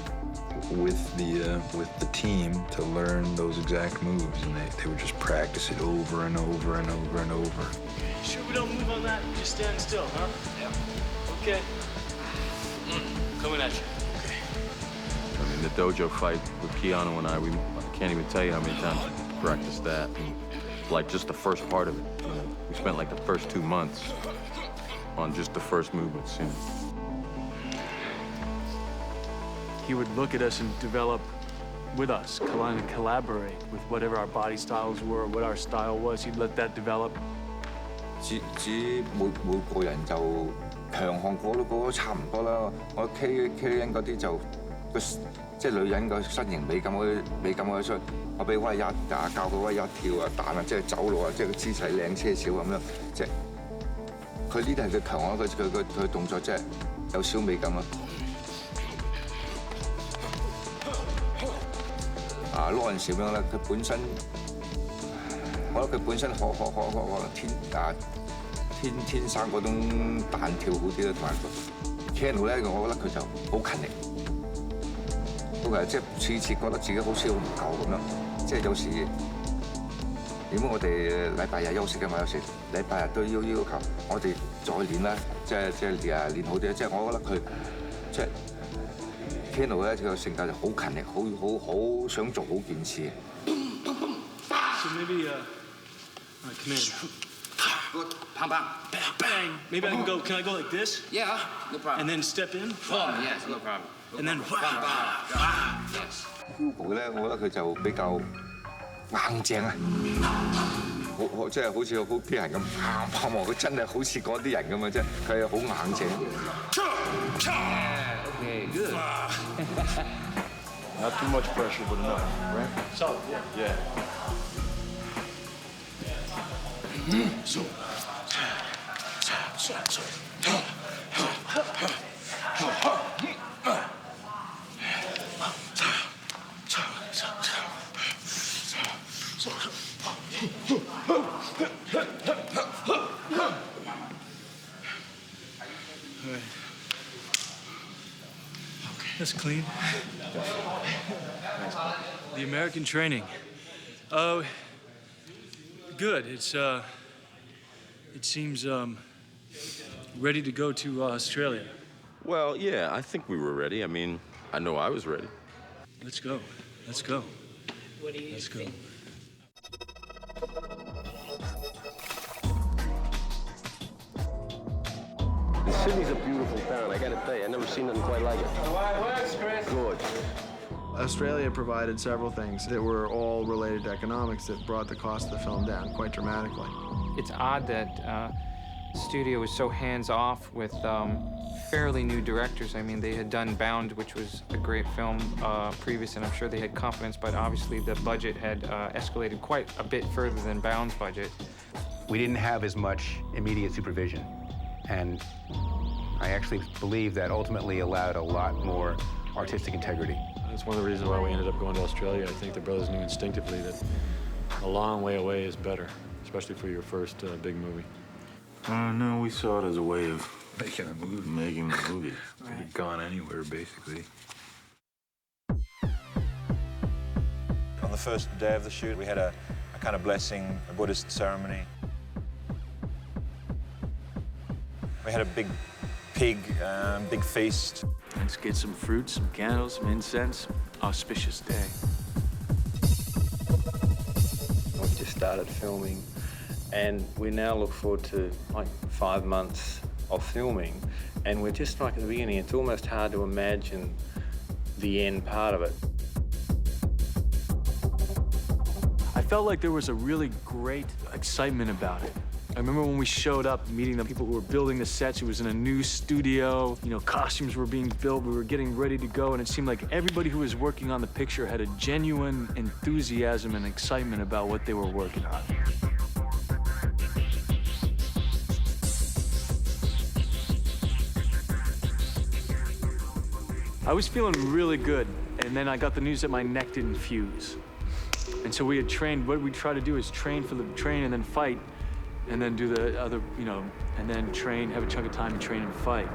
Speaker 1: with the team to learn those exact moves, and they would just practice it over and over and over and over.
Speaker 10: Sure we don't move on that? Just stand still, huh? Yeah. Okay. Coming at you. Okay.
Speaker 20: I mean, the dojo fight with Keanu and I can't even tell you how many times we practiced that. And, like, just the first part of it. You know, we spent like the first 2 months on just the first movements. You know.
Speaker 10: He would look at us and develop with us, collaborate with whatever our body styles were, what our style was. He'd let that develop.
Speaker 19: 只每個人就強項個差唔多啦。我 K 人嗰啲就即係女人個身形美感嗰出，我俾威一打教佢威一跳啊彈啊，即係走路啊，即係個姿勢靚些少咁樣，即係佢呢啲係佢強項，佢動作即係有少美感咯。Lawrence 咁樣咧，佢本身，我覺得佢本身天生嗰種彈跳好啲啦，同埋 Keanu 咧，我覺得佢就好勤力，即係次次覺得自己好似好唔夠咁樣，即係有時點解我哋禮拜日休息嘅嘛？有時禮拜日都要求我哋再練啦，即係練好啲，即係我覺得佢即係。Keanu 咧，佢個性格就好勤力，好想做好件事。
Speaker 10: So maybe, come in.
Speaker 4: Good. Pam pam.
Speaker 10: Bang, bang. Maybe I can go. Can I go like this?
Speaker 4: Yeah, no problem.
Speaker 10: And then step in.
Speaker 4: Oh, yes, no problem.
Speaker 10: And then
Speaker 4: Yes.
Speaker 19: Hugo 咧，我覺得佢就比較硬淨啊，即係好似好啲人咁，佢真係好似嗰啲人咁啊，即係佢係好硬淨。
Speaker 4: Okay, good.
Speaker 18: Not too much pressure, but enough, right?
Speaker 10: Solid, yeah.
Speaker 18: So.
Speaker 10: That's clean. The American training. Oh, good. It seems ready to go to Australia.
Speaker 20: Well, yeah, I think we were ready. I mean, I know I was ready.
Speaker 10: Let's go. Let's go.
Speaker 4: What do you think?
Speaker 23: Sydney's a beautiful town, I gotta tell you. I've never seen nothing quite like it. Good.
Speaker 11: Australia provided several things that were all related to economics that brought the cost of the film down quite dramatically.
Speaker 14: It's odd that studio was so hands-off with fairly new directors. I mean, they had done Bound, which was a great film previous, and I'm sure they had confidence, but obviously the budget had escalated quite a bit further than Bound's budget.
Speaker 17: We didn't have as much immediate supervision, and I actually believe that ultimately allowed a lot more artistic integrity.
Speaker 6: That's one of the reasons why we ended up going to Australia. I think the brothers knew instinctively that a long way away is better, especially for your first big movie.
Speaker 15: No, we saw it as a way of
Speaker 1: making a movie.
Speaker 15: Making a movie.
Speaker 1: Could have gone anywhere, basically.
Speaker 13: On the first day of the shoot, we had a kind of blessing, a Buddhist ceremony. We had a big pig, big feast.
Speaker 10: Let's get some fruit, some candles, some incense. Auspicious day.
Speaker 18: We've just started filming, and we now look forward to like 5 months of filming, and we're just like at the beginning. It's almost hard to imagine the end part of it.
Speaker 10: I felt like there was a really great excitement about it. I remember when we showed up, meeting the people who were building the sets. It was in a new studio. You know, costumes were being built. We were getting ready to go, and it seemed like everybody who was working on the picture had a genuine enthusiasm and excitement about what they were working on. I was feeling really good, and then I got the news that my neck didn't fuse. And so we had trained. What we try to do is train for the train and then fight, and then do the other, you know, and then train, have a chunk of time to train and fight.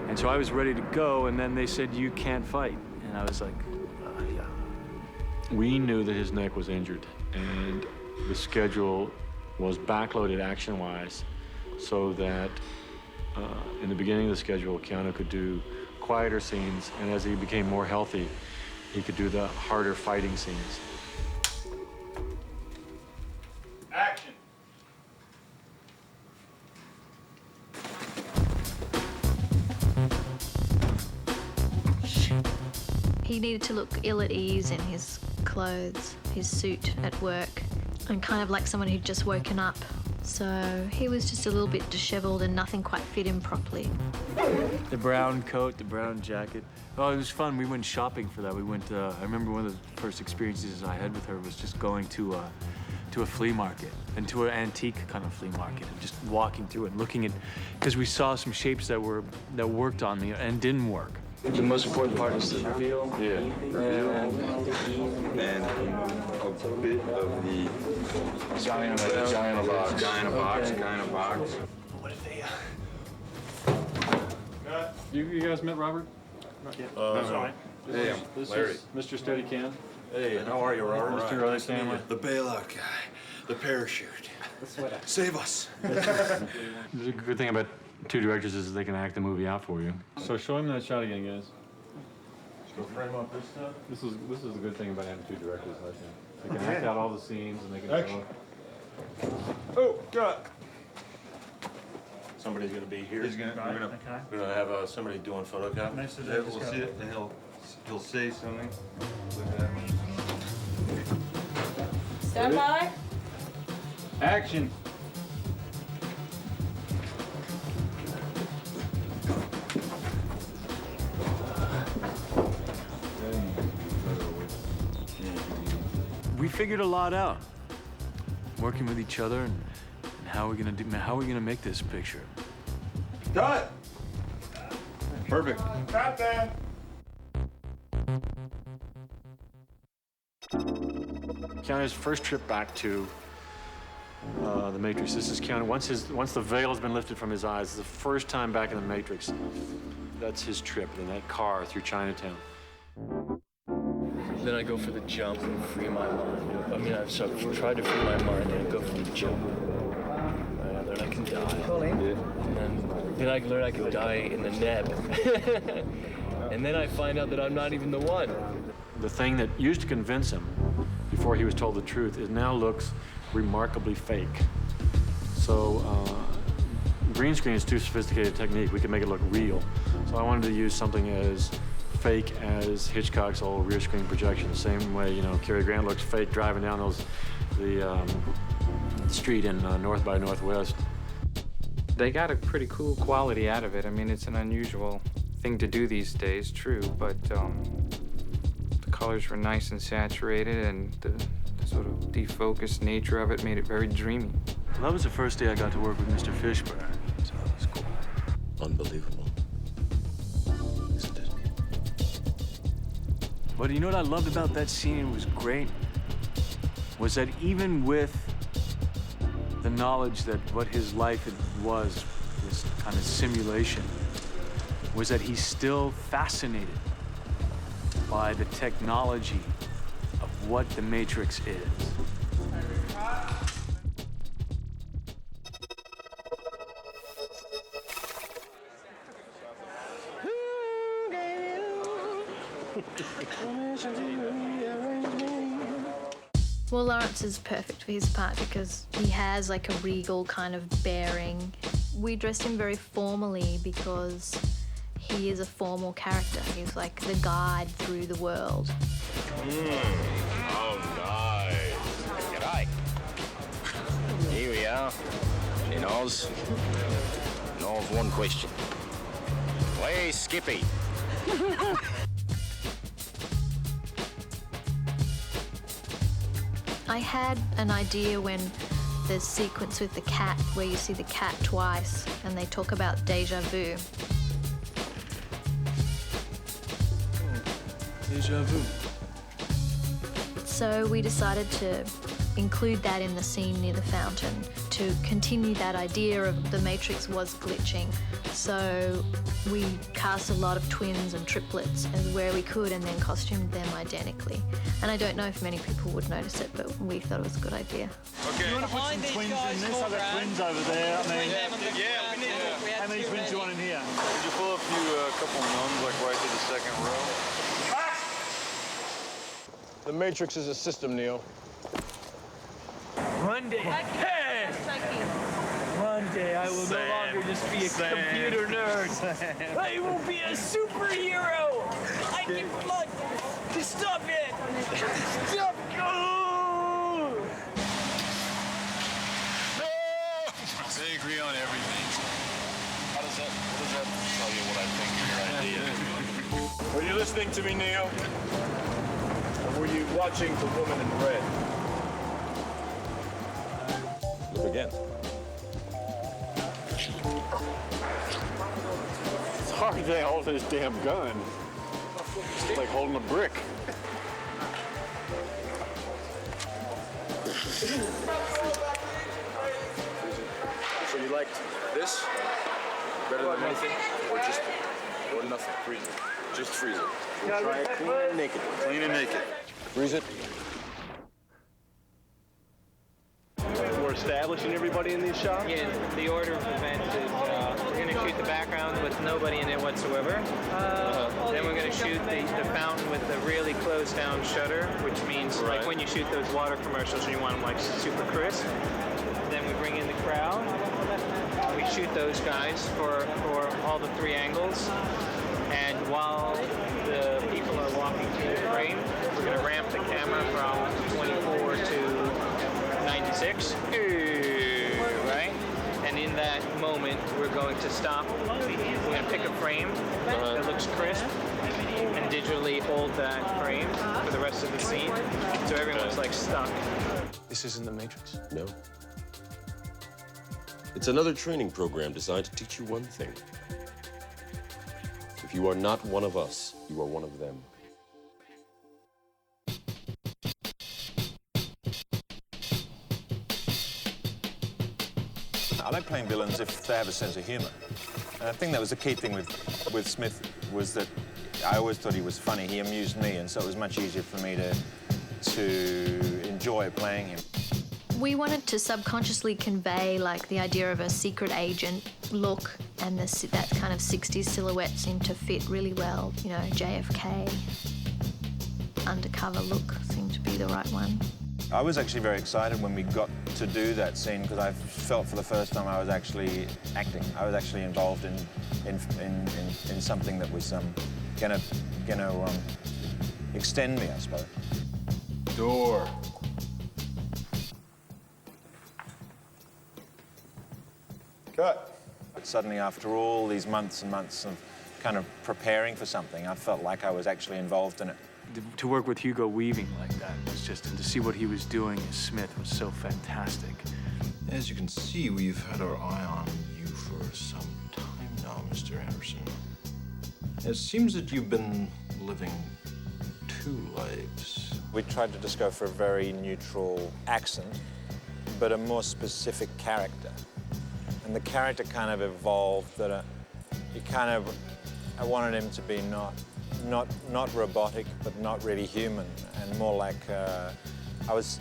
Speaker 10: And so I was ready to go, and then they said, you can't fight. And I was like, yeah.
Speaker 6: We knew that his neck was injured, and the schedule was backloaded action-wise, so that in the beginning of the schedule, Keanu could do quieter scenes, and as he became more healthy, he could do the harder fighting scenes.
Speaker 18: Action!
Speaker 8: He needed to look ill at ease in his clothes, his suit at work, and kind of like someone who'd just woken up. So he was just a little bit disheveled and nothing quite fit him properly.
Speaker 10: The brown coat, the brown jacket. Oh, it was fun. We went shopping for that. We went, I remember one of the first experiences I had with her was just going to a flea market, and to an antique kind of flea market, and just walking through it and looking at, because we saw some shapes that worked on me and didn't work.
Speaker 11: The most important part is the reveal.
Speaker 1: Yeah.
Speaker 11: And
Speaker 1: a bit of the guy in a box.
Speaker 10: What if they,
Speaker 6: You guys met Robert?
Speaker 10: Not yet.
Speaker 6: Sorry.
Speaker 1: Hey,
Speaker 6: This
Speaker 1: Larry.
Speaker 6: is Mr. Steadicam.
Speaker 2: Hey, how are you, Robert?
Speaker 6: Mr. Riley Stanley.
Speaker 2: The bailout guy, the parachute. Save us.
Speaker 6: The good thing about two directors is they can act the movie out for you. So show him that shot again, guys.
Speaker 2: Go frame up this stuff.
Speaker 6: This is the good thing about having two directors, I think. They can act out all the scenes, and they can.
Speaker 2: Action. Oh, got. Somebody's gonna be here.
Speaker 22: We're gonna have somebody doing photocopy.
Speaker 2: Nice to
Speaker 22: We'll see it, and he'll say something.
Speaker 9: Stand by.
Speaker 6: Action.
Speaker 10: We figured a lot out, working with each other and how we're gonna make this picture.
Speaker 2: Cut.
Speaker 22: Perfect.
Speaker 2: Cut there.
Speaker 6: Keanu's first trip back to the Matrix. This is Keanu. Once the veil has been lifted from his eyes, the first time back in the Matrix. That's his trip in that car through Chinatown.
Speaker 16: Then I go for the jump and free my mind. I mean, I've tried to free my mind and I go for the jump. I learn I can die. And then I learn I can die in the neb. And then I find out that I'm not even the one.
Speaker 6: The thing that used to convince him before he was told the truth, it now looks remarkably fake. So green screen is too sophisticated a technique. We can make it look real. So I wanted to use something as fake as Hitchcock's old rear screen projection. The same way, you know, Cary Grant looks fake driving down the street in North by Northwest.
Speaker 14: They got a pretty cool quality out of it. I mean, it's an unusual thing to do these days, true, but the colors were nice and saturated, and the sort of defocused nature of it made it very dreamy.
Speaker 10: So that was the first day I got to work with Mr. Fishburne. So that was cool.
Speaker 22: Unbelievable. Isn't it?
Speaker 10: But you know what I loved about that scene, it was great, was that even with the knowledge that what his life was, this kind of simulation, was that he's still fascinated by the technology of what the Matrix is.
Speaker 8: Well, Lawrence is perfect for his part because he has like a regal kind of bearing. We dressed him very formally because he is a formal character. He's like the guide through the world.
Speaker 23: Oh, nice. G'day. Here we are, in Oz. And I've one question. Where's Skippy?
Speaker 8: I had an idea when the sequence with the cat, where you see the cat twice, and they talk about deja vu.
Speaker 10: Deja vu.
Speaker 8: So we decided to include that in the scene near the fountain to continue that idea of the Matrix was glitching. So we cast a lot of twins and triplets as where we could and then costumed them identically. And I don't know if many people would notice it, but we thought it was a good idea.
Speaker 10: Okay. You want to put some twins in this? I've got twins over there. I mean, how many twins do you want in here?
Speaker 1: Could you pull up a couple nuns, like right to the second row?
Speaker 20: The Matrix is a system, Neo.
Speaker 16: One day, one day I will no longer just be a computer nerd. I will be a superhero. I can fly. Stop it! Stop! Oh!
Speaker 1: They agree on everything. What does that tell you what I think of your idea?
Speaker 20: Were you listening to me, Neo? Or were you watching the woman in red? Look again. It's hard to hold this damn gun. It's like holding a brick. So you liked this better than anything, or nothing? Freeze it. Just freeze it. We'll try it clean and naked. Clean and naked. Freeze it. We're establishing everybody in these shots?
Speaker 14: Yeah, the order of events is we're going to shoot the background with nobody in it whatsoever. Then we're going to shoot the fountain with a really closed down shutter, which means like when you shoot those water commercials and you want them like super crisp. Then we bring in the crowd. We shoot those guys for all the three angles. And while the people are walking through the frame, we're going to ramp the camera from 24 to 96, right? And in that moment, we're going to stop. We're going to pick a frame that looks crisp and digitally hold that frame for the rest of the scene. So everyone's like stuck.
Speaker 10: This isn't the Matrix?
Speaker 22: No. It's another training program designed to teach you one thing. If you are not one of us, you are one of them.
Speaker 13: I like playing villains if they have a sense of humor. And I think that was the key thing with Smith, was that I always thought he was funny. He amused me, and so it was much easier for me to enjoy playing him.
Speaker 8: We wanted to subconsciously convey like the idea of a secret agent look, and that kind of 60s silhouette seemed to fit really well. You know, JFK undercover look seemed to be the right one.
Speaker 13: I was actually very excited when we got to do that scene because I felt for the first time I was actually acting. I was actually involved in something that was gonna extend me, I suppose.
Speaker 20: Door. Cut.
Speaker 13: But suddenly, after all these months and months of kind of preparing for something, I felt like I was actually involved in it.
Speaker 10: To work with Hugo Weaving like that was just, and to see what he was doing as Smith was so fantastic.
Speaker 22: As you can see, we've had our eye on you for some time now, Mr. Anderson. It seems that you've been living two lives.
Speaker 13: We tried to just go for a very neutral accent, but a more specific character. And the character kind of evolved that I wanted him to be not robotic, but not really human, and more like I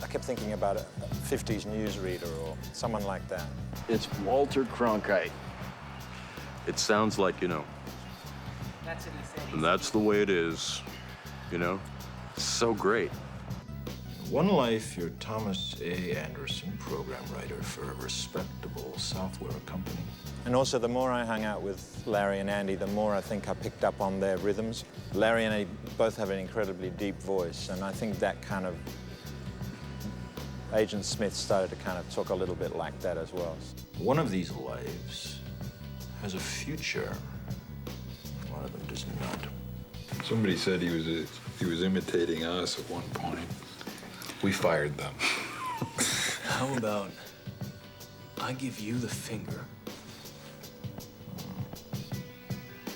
Speaker 13: kept thinking about a 50s newsreader or someone like that.
Speaker 20: It's Walter Cronkite. It sounds like, you know.
Speaker 14: That's what he said.
Speaker 20: And that's the way it is, you know? So great.
Speaker 22: One life, you're Thomas A. Anderson, program writer for a respectable software company.
Speaker 13: And also, the more I hung out with Larry and Andy, the more I think I picked up on their rhythms. Larry and Andy both have an incredibly deep voice, and I think that kind of Agent Smith started to kind of talk a little bit like that as well.
Speaker 22: One of these lives has a future. One of them does not.
Speaker 1: Somebody said he was imitating us at one point. We fired them.
Speaker 10: How about I give you the finger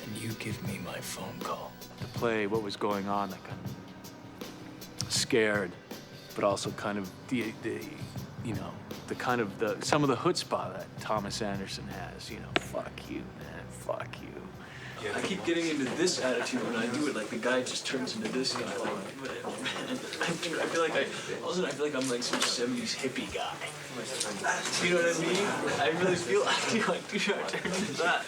Speaker 10: and you give me my phone call? To play what was going on, like I'm scared, but also kind of the some of the chutzpah that Thomas Anderson has. You know, fuck you, man, fuck you. I keep getting into this attitude when I do it. Like the guy just turns into this guy. Like, I feel like I'm like some '70s hippie guy. You know what I mean? I really feel like I turn into that.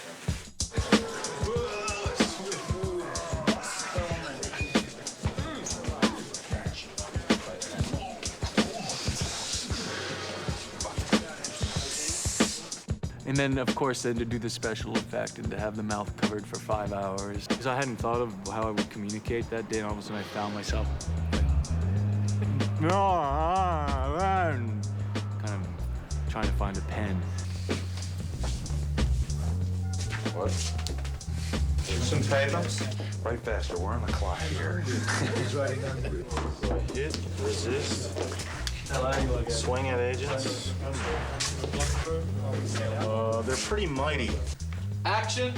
Speaker 10: And then, of course, then to do the special effect and to have the mouth covered for 5 hours. Because I hadn't thought of how I would communicate that day, and all of a sudden I found myself kind of trying to find a pen.
Speaker 22: What? Some papers? Write faster, we're on the clock here.
Speaker 20: He's writing on it. Hit, resist, swing at agents. They're pretty mighty.
Speaker 10: Action!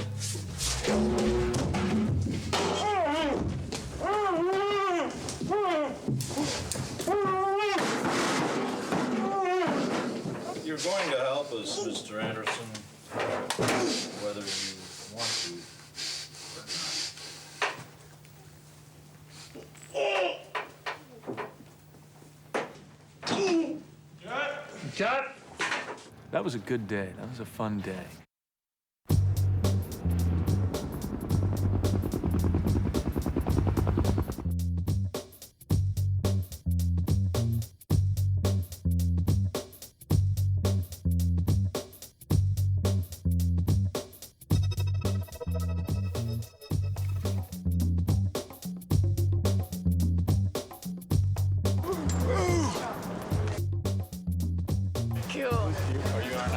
Speaker 22: You're going to help us, Mr. Anderson, whether you want to or not.
Speaker 10: Cut! That was a good day. That was a fun day.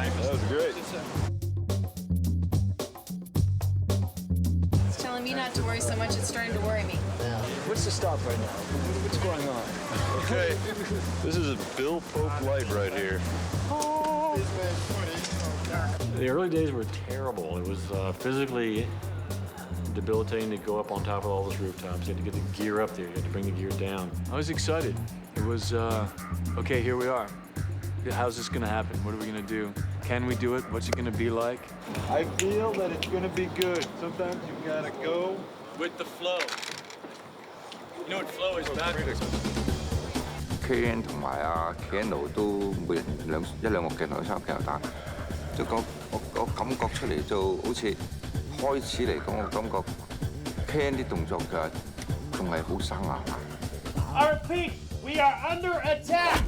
Speaker 20: That was great.
Speaker 9: It's telling me not to worry so much, it's starting to worry me.
Speaker 10: What's the stop right now? What's going on?
Speaker 20: Okay, this is a Bill Pope light right here.
Speaker 6: The early days were terrible. It was physically debilitating to go up on top of all those rooftops. You had to get the gear up there. You had to bring the gear down.
Speaker 10: I was excited. It was, okay, here we are. How's this gonna happen? What are we gonna do? Can we do it? What's it gonna be like?
Speaker 11: I feel that it's gonna be good. Sometimes you gotta go
Speaker 10: with the flow. You know what flow is backwards?
Speaker 19: Ken 同埋阿 Keanu 都每人一兩個鏡頭、3個鏡頭打，即係我感覺出嚟就好似開始嚟講，我感覺 Ken 啲動作嘅仲係好生硬。
Speaker 3: I repeat, we are under attack.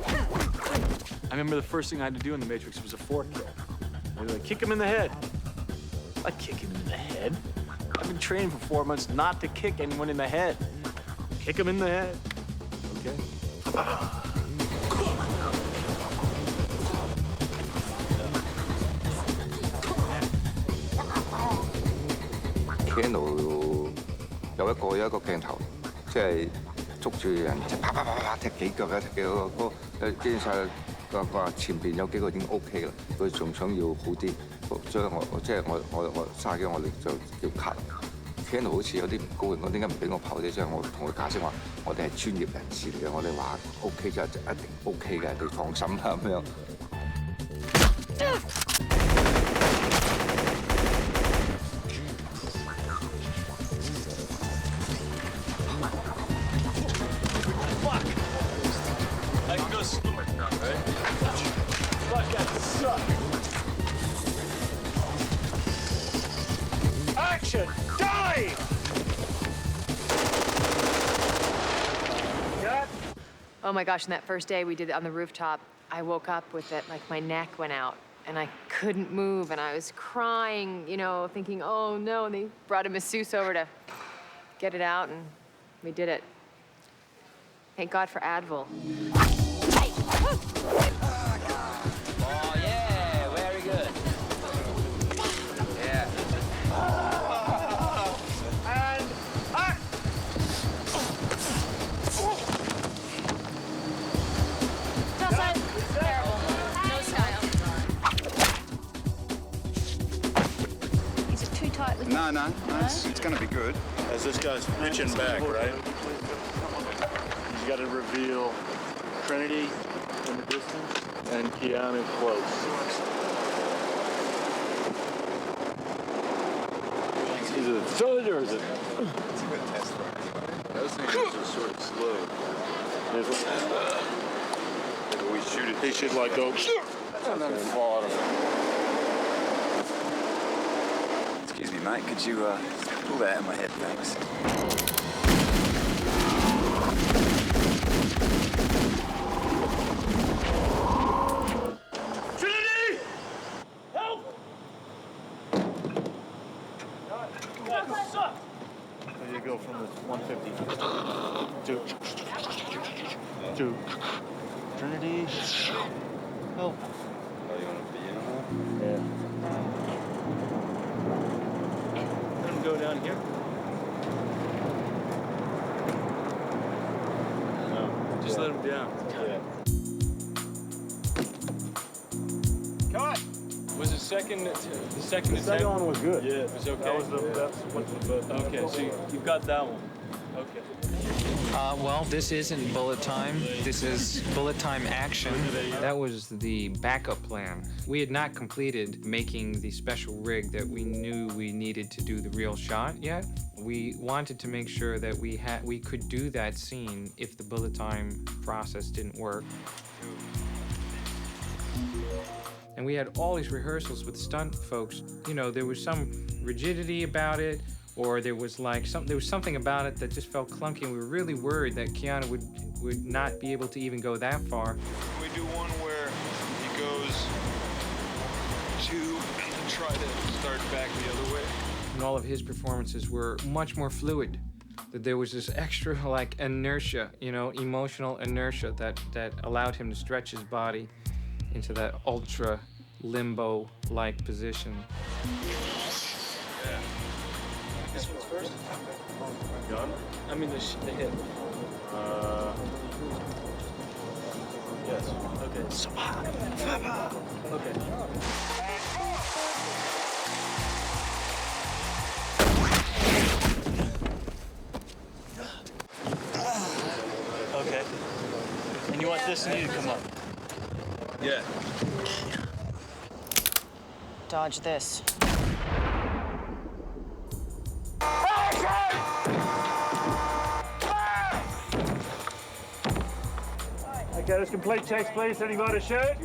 Speaker 10: I remember the first thing I had to do in The Matrix was a fork kill. They were like, kick him in the head. I kick him in the head. I've been training for 4 months not to kick anyone in the head. Kick him in the head. Okay.
Speaker 19: Keanu 有一個鏡頭，即係捉住人，即係啪啪啪啪踢幾腳嘅，踢幾個基本上個前邊有幾個已經 OK 啦，佢仲想要好啲，所以我30幾我哋就叫 cut。Keanu 好似有啲唔高興，我點解唔俾我跑啫？即係我同佢解釋話，我哋係專業人士嚟嘅，我哋話 OK 就一定 OK 嘅，你放心啦咁樣。
Speaker 3: Action! Dive!
Speaker 10: Cut!
Speaker 5: Oh my gosh, and that first day we did it on the rooftop, I woke up with it, like my neck went out and I couldn't move and I was crying, you know, thinking, oh no, and they brought a masseuse over to get it out and we did it. Thank God for Advil.
Speaker 4: Oh, yeah, very good. Yeah.
Speaker 3: And act!
Speaker 9: Terrible. No style.
Speaker 8: Is it too tight with
Speaker 7: No, it's going to be good.
Speaker 18: As this guy's pitching back, right? He's got to reveal Trinity in the distance and Keanu close. Is it a thud or is it?
Speaker 7: It's a good test run anyway. Those things are sort of slow.
Speaker 18: Maybe we shoot it. He should like go and then fall out of it.
Speaker 7: Excuse me, mate. Could you pull that out of my head, thanks?
Speaker 3: Trinity! Help! That sucked!
Speaker 18: There you go from the 150 to Trinity. Help.
Speaker 7: Oh, you want to be in on
Speaker 18: Yeah. Let him go down here. No, just let him down. Yeah.
Speaker 3: Cut!
Speaker 10: Was the second attempt?
Speaker 18: One was good.
Speaker 10: Yeah, it was okay.
Speaker 18: That was the best.
Speaker 10: Okay, so you got that one. Okay.
Speaker 14: Well, this isn't bullet time. This is bullet time action. That was the backup plan. We had not completed making the special rig that we knew we needed to do the real shot yet. We wanted to make sure that we could do that scene if the bullet time process didn't work. And we had all these rehearsals with stunt folks. You know, there was some rigidity about it, or there was something about it that just felt clunky, and we were really worried that Keanu would not be able to even go that far.
Speaker 22: We do one where he goes 2 and then try to start back the other way.
Speaker 14: And all of his performances were much more fluid. That there was this extra inertia, you know, emotional inertia that allowed him to stretch his body into that ultra limbo-like position.
Speaker 22: Yeah.
Speaker 10: This one's first? Gun? I mean the hip.
Speaker 18: Yes. Okay. Okay. Okay. And you want this knee to come up?
Speaker 22: Yeah.
Speaker 9: Dodge this.
Speaker 3: Okay, let's complete checks, please. Anybody shoot?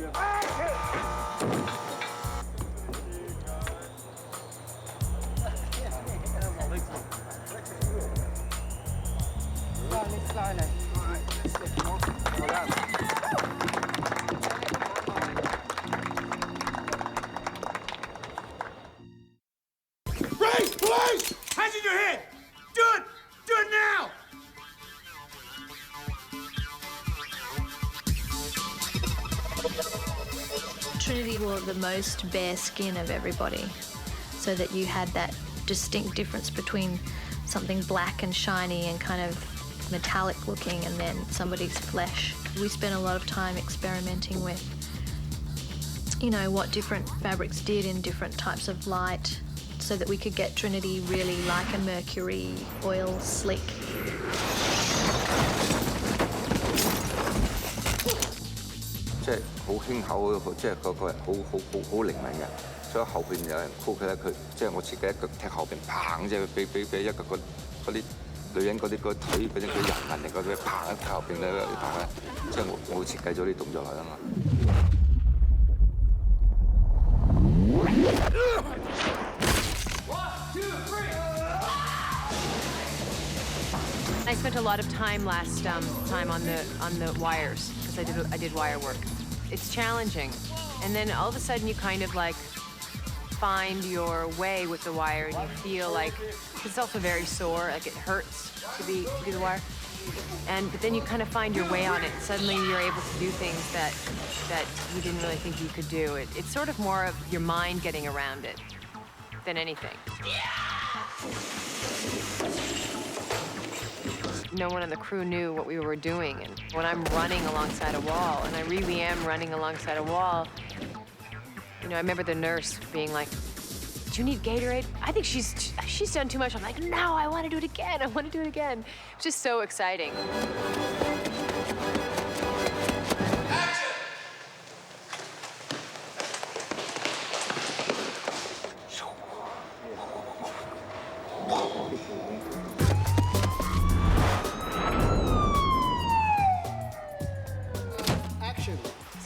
Speaker 3: Police! Hands in your head! Do it! Do it now!
Speaker 8: Trinity wore the most bare skin of everybody, so that you had that distinct difference between something black and shiny and kind of metallic looking and then somebody's flesh. We spent a lot of time experimenting with, you know, what different fabrics did in different types of light so that we could get Trinity really like a mercury oil slick.
Speaker 19: 即係好輕巧，即係個人好靈敏嘅，所以後邊有人箍佢咧，佢即係我自己一腳踢後邊，砰！即係俾一個嗰啲女人嗰啲個腿嗰啲人紋嚟嗰啲，砰！踢後邊咧砰咧，即係我會設計咗啲動作嚟啊嘛。
Speaker 5: I I spent a lot of time last time on the wires because I did wire work. It's challenging, and then all of a sudden you kind of like find your way with the wire, and you feel like it's also very sore, like it hurts to do the wire. But then you kind of find your way on it. Suddenly you're able to do things that you didn't really think you could do. It's sort of more of your mind getting around it than anything. No one on the crew knew what we were doing. And when I'm running alongside a wall, and I really am running alongside a wall, you know, I remember the nurse being like, "Do you need Gatorade?" I think she's done too much. I'm like, "No, I want to do it again. I want to do it again." It's just so exciting.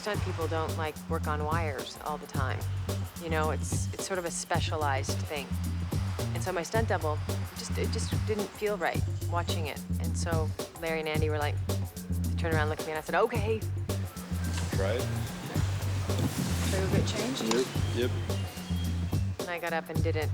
Speaker 5: Stunt people don't like work on wires all the time. You know, it's sort of a specialized thing. And so my stunt double, it just didn't feel right watching it. And so Larry and Andy were like, they turned around and looked at me and I said, "Okay."
Speaker 1: Try it.
Speaker 9: So a bit changed?
Speaker 1: Yep.
Speaker 5: And I got up and did it.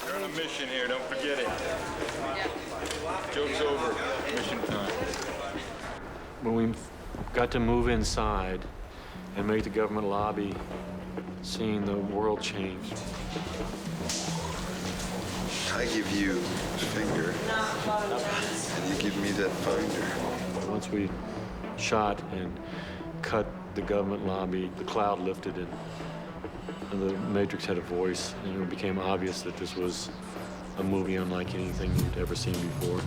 Speaker 22: You're on a mission here, don't forget it. Joke's over. Mission time.
Speaker 6: When we got to move inside and make the government lobby, seeing the world change.
Speaker 12: I give you a finger, and you give me that finder.
Speaker 6: Once we shot and cut the government lobby, the cloud lifted and the Matrix had a voice, and it became obvious that this was a movie unlike anything you'd ever seen before.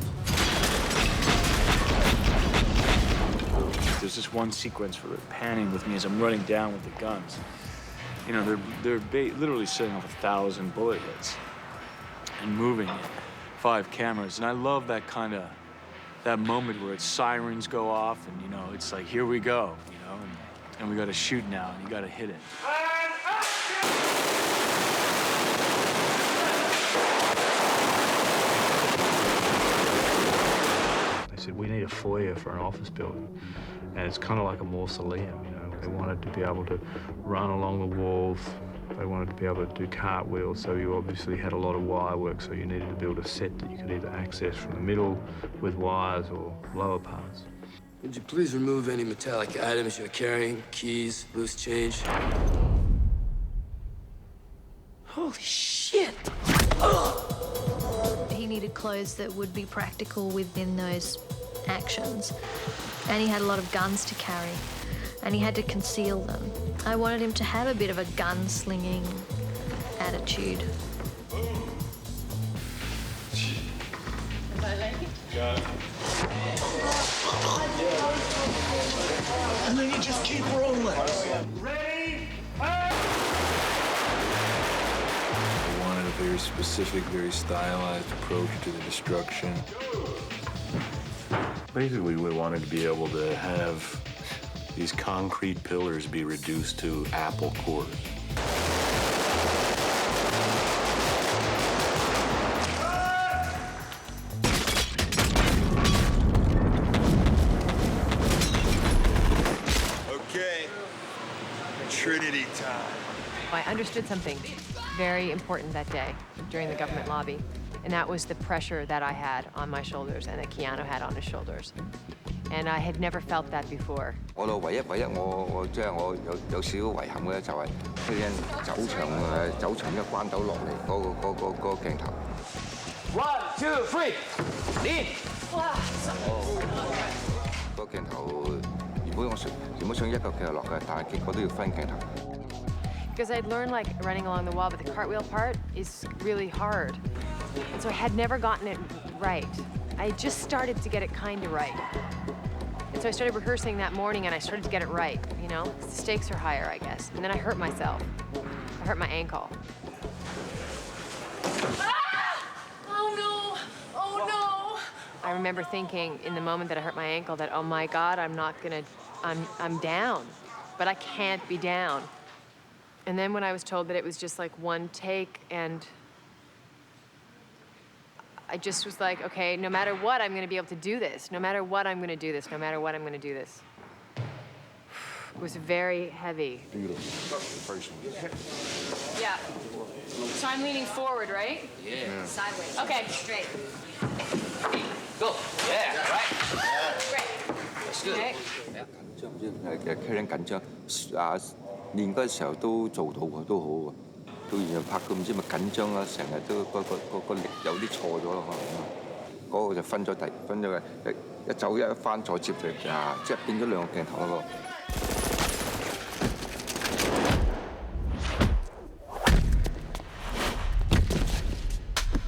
Speaker 10: There's this one sequence where they're panning with me as I'm running down with the guns. You know, they're literally setting off 1,000 bullet hits and moving 5 cameras. And I love that moment where sirens go off and, you know, it's like, here we go, you know, and we got to shoot now and you got to hit it.
Speaker 17: They said, we need a foyer for an office building. And it's kind of like a mausoleum, you know. They wanted to be able to run along the walls. They wanted to be able to do cartwheels, so you obviously had a lot of wire work, so you needed to build a set that you could either access from the middle with wires or lower parts.
Speaker 21: Would you please remove any metallic items you're carrying? Keys, loose change? Holy shit!
Speaker 8: He needed clothes that would be practical within those actions. And he had a lot of guns to carry, and he had to conceal them. I wanted him to have a bit of a gunslinging attitude.
Speaker 22: Got it.
Speaker 3: And then you just keep rolling.
Speaker 22: Ready?
Speaker 1: I wanted a very specific, very stylized approach to the destruction.
Speaker 15: Basically, we wanted to be able to have these concrete pillars be reduced to apple cores.
Speaker 3: Okay, Trinity time.
Speaker 5: I understood something very important that day during the government lobby, and that was the pressure that I had on my shoulders and that Keanu had on his shoulders. And I had never felt that before.
Speaker 19: 我唯一我即係我有少少遺憾嘅就係飛人走場一關斗落嚟嗰個鏡頭。
Speaker 4: 1, 2, 3, lead.
Speaker 19: 個鏡頭原本想一個鏡頭落嘅，但係結果都要分鏡頭。
Speaker 5: Because I'd learned like running along the wall, but the cartwheel part is really hard. And so I had never gotten it right. I just started to get it kind of right. And so I started rehearsing that morning and I started to get it right, you know? The stakes are higher, I guess. And then I hurt myself. I hurt my ankle.
Speaker 9: Ah! Oh no! Oh no!
Speaker 5: I remember thinking in the moment that I hurt my ankle that, oh my God, I'm down, but I can't be down. And then when I was told that it was just like one take, and I just was like, okay, no matter what, I'm gonna be able to do this. No matter what, I'm gonna do this. No matter what, I'm gonna do this. It was very heavy.
Speaker 22: Beautiful.
Speaker 5: Yeah. So I'm leaning forward, right?
Speaker 21: Yeah.
Speaker 5: Sideways. Okay, straight.
Speaker 21: Go. Yeah, right.
Speaker 5: Great.
Speaker 21: That's good.
Speaker 5: Okay.
Speaker 19: 佢哋緊張啊！練嗰陣時候都做到喎，都好喎。到然後拍到唔知咪緊張啦，成日都個力有啲錯咗咯，可能嗰個就分咗嘅，一走一翻再接就啊，即係變咗兩個鏡頭嗰個。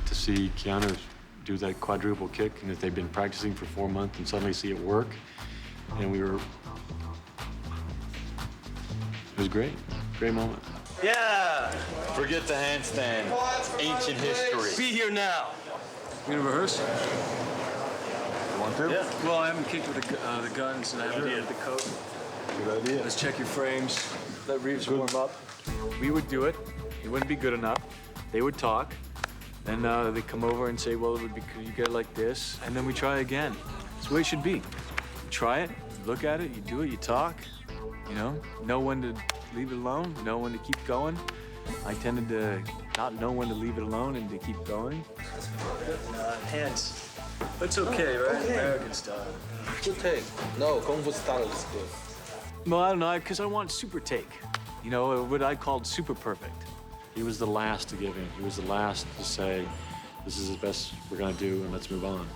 Speaker 6: To see Keanu do that quadruple kick, and that they've been practicing for 4 months, and suddenly see it work, and it was great, great moment.
Speaker 20: Yeah! Forget the handstand. Ancient history.
Speaker 10: Be here now. You gonna rehearse?
Speaker 20: You want to?
Speaker 10: Yeah. Well, I haven't kicked with the guns, and I haven't with the coat.
Speaker 20: Good idea.
Speaker 10: Let's check your frames. Let Reeves warm up. We would do it. It wouldn't be good enough. They would talk. Then they'd come over and say, well, it would be, could you get it like this? And then we try again. That's the way it should be. You try it, you look at it, you do it, you talk. You know when to leave it alone, know when to keep going. I tended to not know when to leave it alone and to keep going. Hands. It's okay, right? Okay. American style.
Speaker 22: Good take. No, Kung Fu style is good.
Speaker 10: Well, I don't know, because I want super take. You know, what I called super perfect.
Speaker 6: He was the last to give in. He was the last to say, this is the best we're gonna do, and let's move on.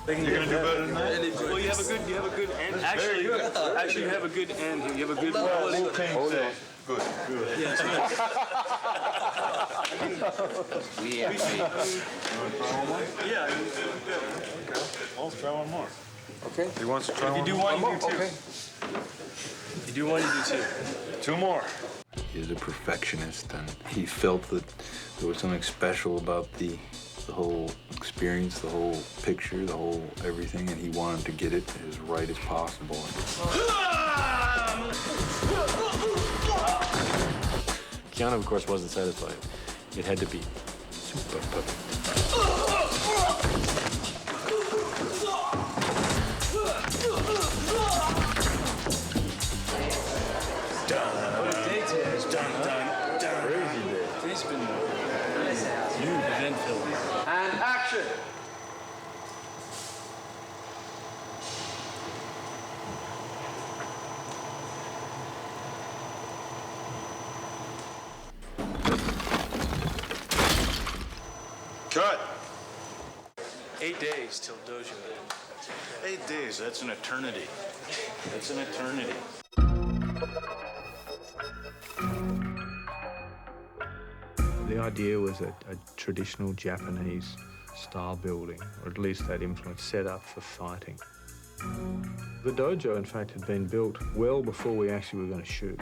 Speaker 10: You're gonna do better than that? Well, you have a good end. Actually, you have a good end here. You have a good
Speaker 22: Whole thing say, good.
Speaker 10: Yes.
Speaker 22: Yeah.
Speaker 10: You want to try one more? Yeah.
Speaker 22: Okay. Let's try one more.
Speaker 10: Okay.
Speaker 22: He wants to try one more?
Speaker 10: If you do one, you do two.
Speaker 22: Okay.
Speaker 10: You do one, you do two.
Speaker 22: Two more.
Speaker 1: He's a perfectionist, and he felt that there was something special about the whole experience, the whole picture, the whole everything, and he wanted to get it as right as possible.
Speaker 6: Keanu, of course, wasn't satisfied. It had to be super perfect.
Speaker 10: Crazy day. Today's been event-filled.
Speaker 21: And action!
Speaker 22: Cut.
Speaker 10: 8 days till dojo.
Speaker 22: 8 days, that's an eternity. That's an eternity.
Speaker 17: The idea was a traditional Japanese style building, or at least that influence, set up for fighting. The dojo, in fact, had been built well before we actually were going to shoot.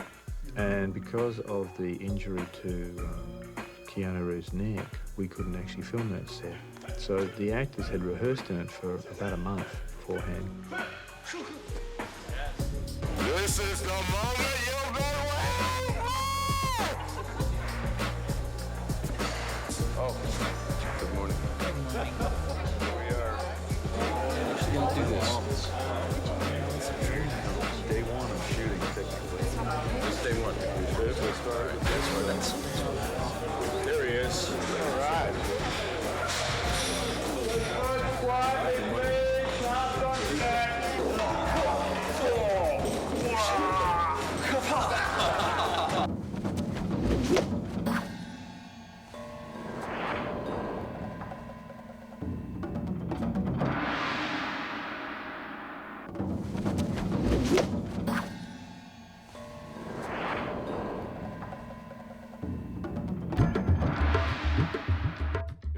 Speaker 17: And because of the injury to Keanu Reeves' neck, we couldn't actually film that set. So the actors had rehearsed in it for about a month beforehand.
Speaker 3: This is the moment you've been waiting for!
Speaker 22: Oh, good morning. Good morning. Here we are.
Speaker 1: Actually gonna do this. Day one of shooting, technically.
Speaker 22: It's day one. Let's start with this one. There he is. All right.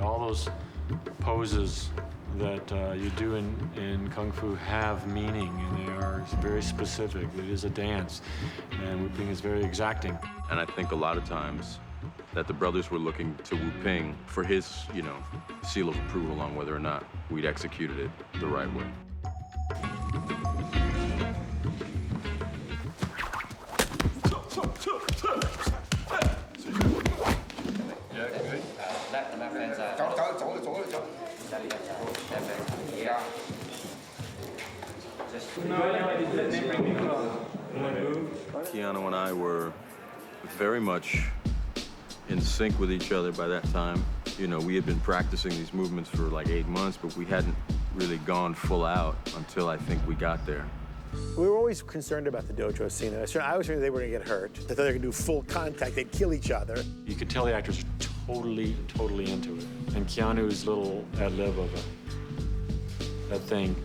Speaker 6: All those poses that you do in Kung Fu have meaning, and they are very specific. It is a dance, and Wu Ping is very exacting.
Speaker 20: And I think a lot of times that the brothers were looking to Wu Ping for his, seal of approval on whether or not we'd executed it the right way. Keanu and I were very much in sync with each other by that time. You know, we had been practicing these movements for like 8 months, but we hadn't really gone full out until I think we got there.
Speaker 3: We were always concerned about the dojo scene. I was sure they were going to get hurt. They thought they were going to do full contact. They'd kill each other.
Speaker 6: You could tell the actors are totally into it. And Keanu's little ad-lib of that thing,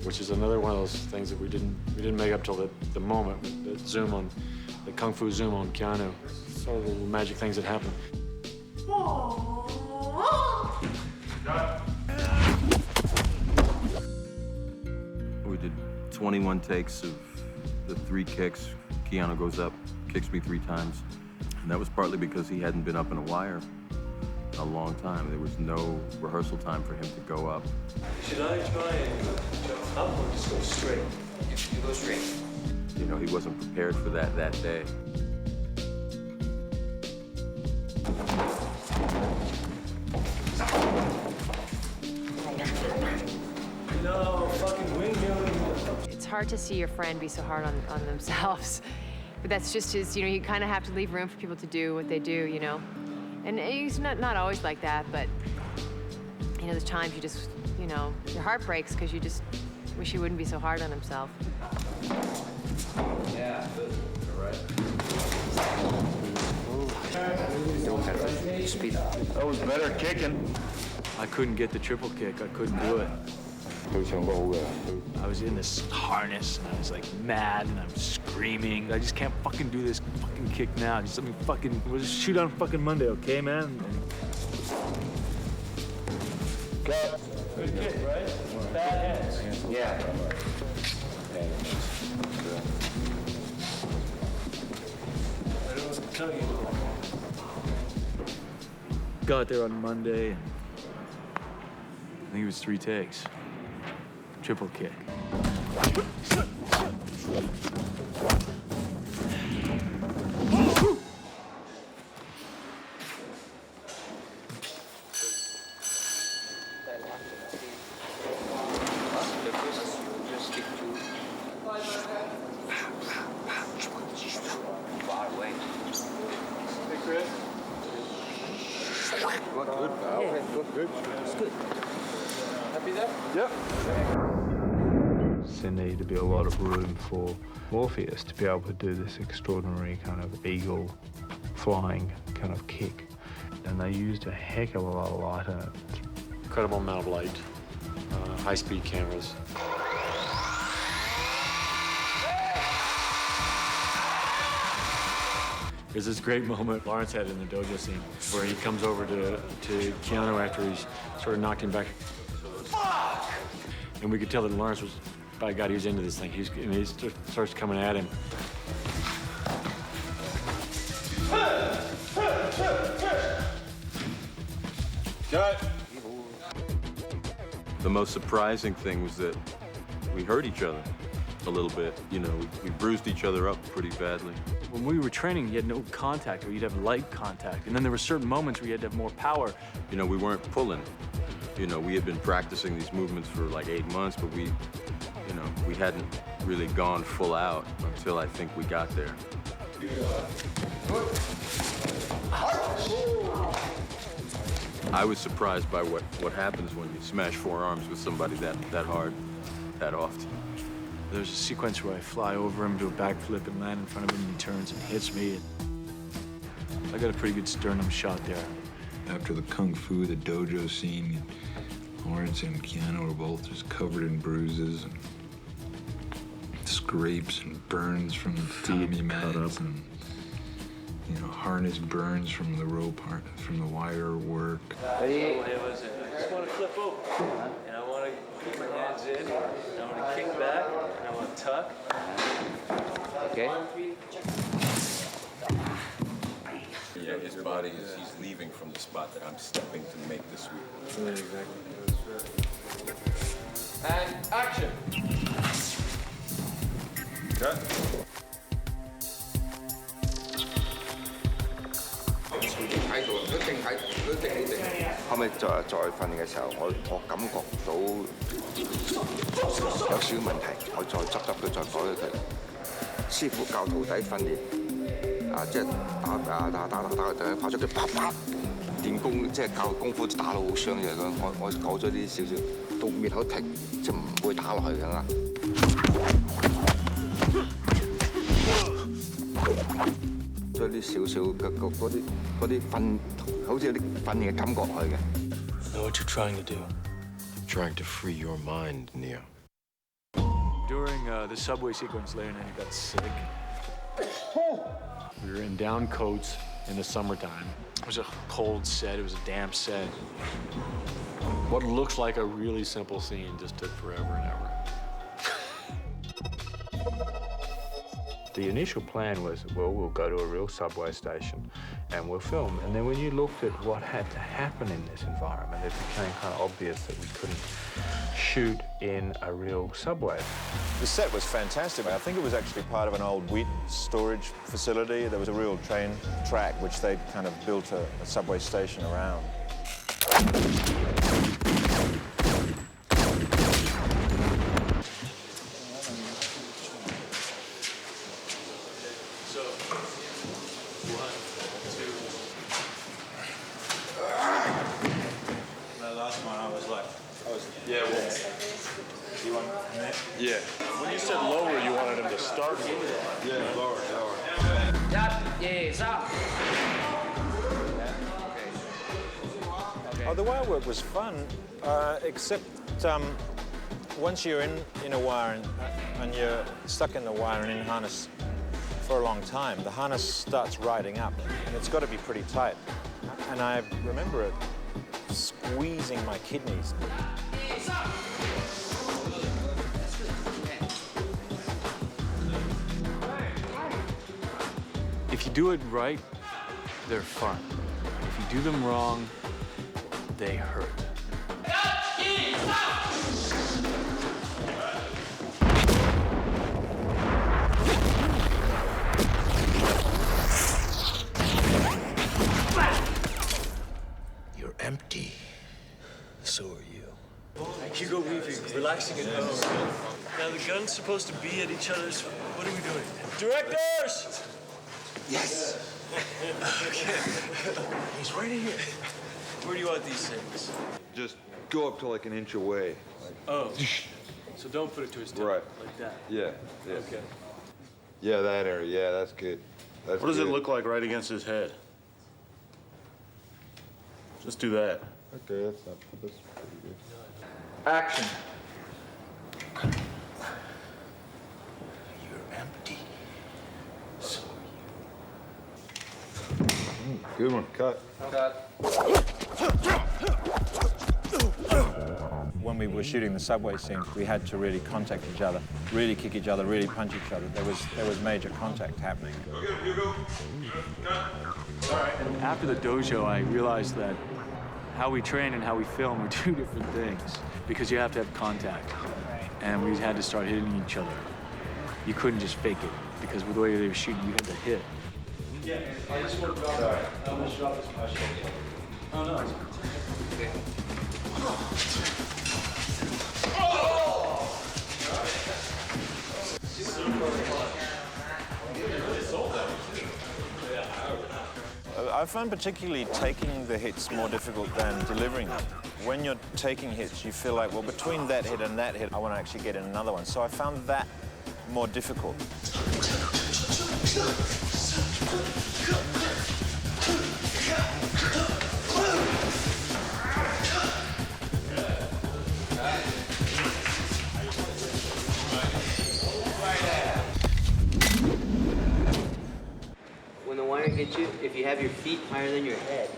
Speaker 6: which is another one of those things that we didn't make up till the moment, the zoom on, the kung fu zoom on Keanu. Sort of the little magic things that happen.
Speaker 20: We did 21 takes of the 3 kicks. Keanu goes up, kicks me 3 times. And that was partly because he hadn't been up in a wire a long time. There was no rehearsal time for him to go up.
Speaker 10: Should I try and jump up or just go straight?
Speaker 19: You go straight.
Speaker 20: You know, he wasn't prepared for that day.
Speaker 10: No, fucking windmill.
Speaker 5: It's hard to see your friend be so hard on themselves. But that's just his, you kind of have to leave room for people to do what they do, And he's not always like that, but, there's times you just, your heart breaks because you just wish he wouldn't be so hard on himself.
Speaker 19: Yeah, all right.
Speaker 10: Speed. That was better kicking. I couldn't get the triple kick. I couldn't do it. I was in this harness and I was like mad and I'm screaming. I just can't fucking do this fucking kick now. Just let me we'll just shoot on fucking Monday, okay, man? Cut. Good kick, right? Bad hands.
Speaker 19: Yeah.
Speaker 10: I don't know what to tell you. Got there on Monday. I think it was 3 takes. Triple kick. There needed to be a lot of room for Morpheus to be able to do this extraordinary kind of eagle flying kind of kick. And they used a heck of a lot of light in it.
Speaker 6: Incredible amount of light, high-speed cameras. There's this great moment Lawrence had in the dojo scene where he comes over to Keanu after he's sort of knocked him back. Fuck! And we could tell that Lawrence was, by God, he was into this thing. He starts coming at him.
Speaker 20: Cut! The most surprising thing was that we hurt each other a little bit. We bruised each other up pretty badly.
Speaker 10: When we were training, you had no contact, or you'd have light contact. And then there were certain moments where you had to have more power.
Speaker 20: We weren't pulling. We had been practicing these movements for like 8 months, but we hadn't really gone full out until I think we got there. I was surprised by what happens when you smash forearms with somebody that hard, that often.
Speaker 10: There's a sequence where I fly over him, do a backflip, and land in front of him, and he turns and hits me. I got a pretty good sternum shot there.
Speaker 1: After the kung fu, the dojo scene, Lawrence and Keanu were both just covered in bruises and scrapes and burns from the Tommy mats and harness burns from the rope, from the wire work.
Speaker 10: Hey, what was it? I just want to flip over, and I want to keep my hands in, and I want to kick back, and I want to tuck.
Speaker 19: Okay.
Speaker 20: Yeah, his body is, he's leaving from the spot that I'm stepping to make the sweep.
Speaker 1: Yeah, exactly.
Speaker 4: And action.
Speaker 1: Cut.
Speaker 19: 喺度，都定喺，都定起定。後尾再訓練嘅時候，我感覺到有少少問題，我再執佢，再改咗佢。師傅教徒弟訓練，即係打佢跑出去，啪啪練功，即係教功夫打到好傷嘅咁。我改咗啲少少，到面口停，即係唔會打落去㗎啦。將啲少少嘅嗰啲訓，好似有啲訓練嘅感覺落去嘅。
Speaker 20: I know what you're trying to do. I'm trying to free your mind, Neo.
Speaker 10: During the subway sequence, Larry and I got sick. We were in down coats in the summertime. It was a cold set. It was a damp set. What looks like a really simple scene just took forever and ever. The initial plan was, well, we'll go to a real subway station and we'll film. And then when you looked at what had to happen in this environment, it became kind of obvious that we couldn't shoot in a real subway.
Speaker 13: The set was fantastic. I think it was actually part of an old wheat storage facility. There was a real train track which they'd kind of built a subway station around.
Speaker 1: Yeah.
Speaker 10: When you said lower, you wanted him to start lower.
Speaker 1: Yeah, lower.
Speaker 13: Oh, the wire work was fun, except once you're in a wire and you're stuck in the wire and in harness for a long time, the harness starts riding up, and it's got to be pretty tight. And I remember it squeezing my kidneys.
Speaker 10: If you do it right, they're fun. If you do them wrong, they hurt.
Speaker 20: You're empty. So are you.
Speaker 2: Hugo leaving, relaxing at home. Now the gun's supposed to be at each other's. What are we doing? Directors!
Speaker 19: Yes.
Speaker 2: Okay. He's right here. Where do you want these things?
Speaker 1: Just go up to like an inch away.
Speaker 2: Oh. So don't put it to his tongue.
Speaker 1: Right.
Speaker 2: Like that.
Speaker 1: Yeah.
Speaker 2: Okay.
Speaker 1: Yeah, that area. Yeah, that's good.
Speaker 16: What does it look like right against his head? Just do that.
Speaker 1: Okay, that's pretty good.
Speaker 4: Action.
Speaker 20: You're empty. So
Speaker 1: Good one. Cut.
Speaker 13: When we were shooting the subway scene, we had to really contact each other, really kick each other, really punch each other. There was major contact happening.
Speaker 10: After the dojo, I realized that how we train and how we film are two different things because you have to have contact. And we had to start hitting each other. You couldn't just fake it because with the way they were shooting, you had to hit.
Speaker 2: Yeah, I just want to drop that. I'm going to drop this my shoulder. Oh, no. Okay.
Speaker 13: I found particularly taking the hits more difficult than delivering them. When you're taking hits, you feel like, well, between that hit and that hit, I want to actually get in another one. So I found that more difficult.
Speaker 23: When the wire hits you, if you have your feet higher than your head,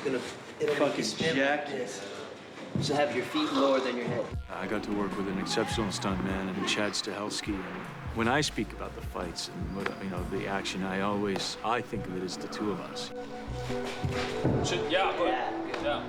Speaker 23: it'll fucking spin like this. So have your feet lower than your head.
Speaker 10: I got to work with an exceptional stuntman and Chad Stahelski. When I speak about the fights and the action, I think of it as the two of us.
Speaker 2: Yeah, good. Yeah.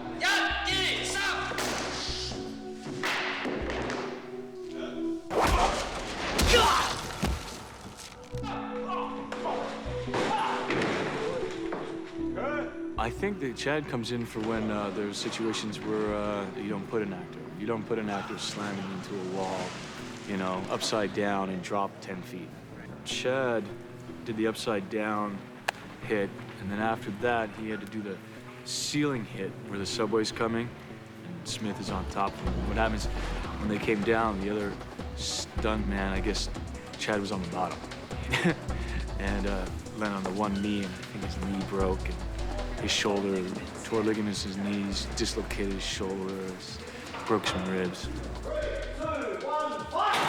Speaker 10: I think that Chad comes in for when there's situations where you don't put an actor. You don't put an actor slamming into a wall, upside down and drop 10 feet. Chad did the upside down hit, and then after that, he had to do the ceiling hit where the subway's coming, and Smith is on top of him. What happens when they came down, the other stunt man, I guess Chad was on the bottom, and landed on the one knee, and I think his knee broke, and his shoulder, tore ligaments in his knees, dislocated his shoulders, broke some ribs.
Speaker 2: 3, 2, 1, fight!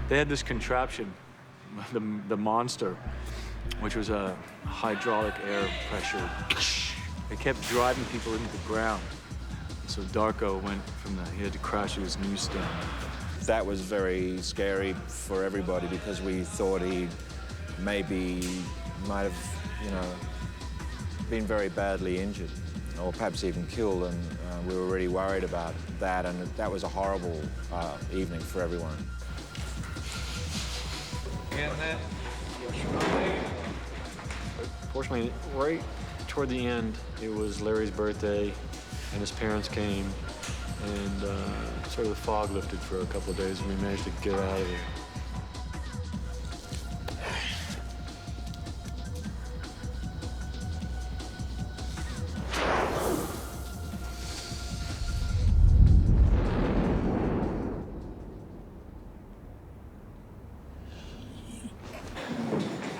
Speaker 10: They had this contraption, the monster, which was a hydraulic air pressure. It kept driving people into the ground. So Darko went he had to crash to his newsstand.
Speaker 13: That was very scary for everybody because we thought he might have, been very badly injured or perhaps even killed, and we were really worried about that, and that was a horrible evening for everyone.
Speaker 6: Fortunately, right toward the end, it was Larry's birthday, and his parents came, and sort of the fog lifted for a couple of days, and we managed to get out of there.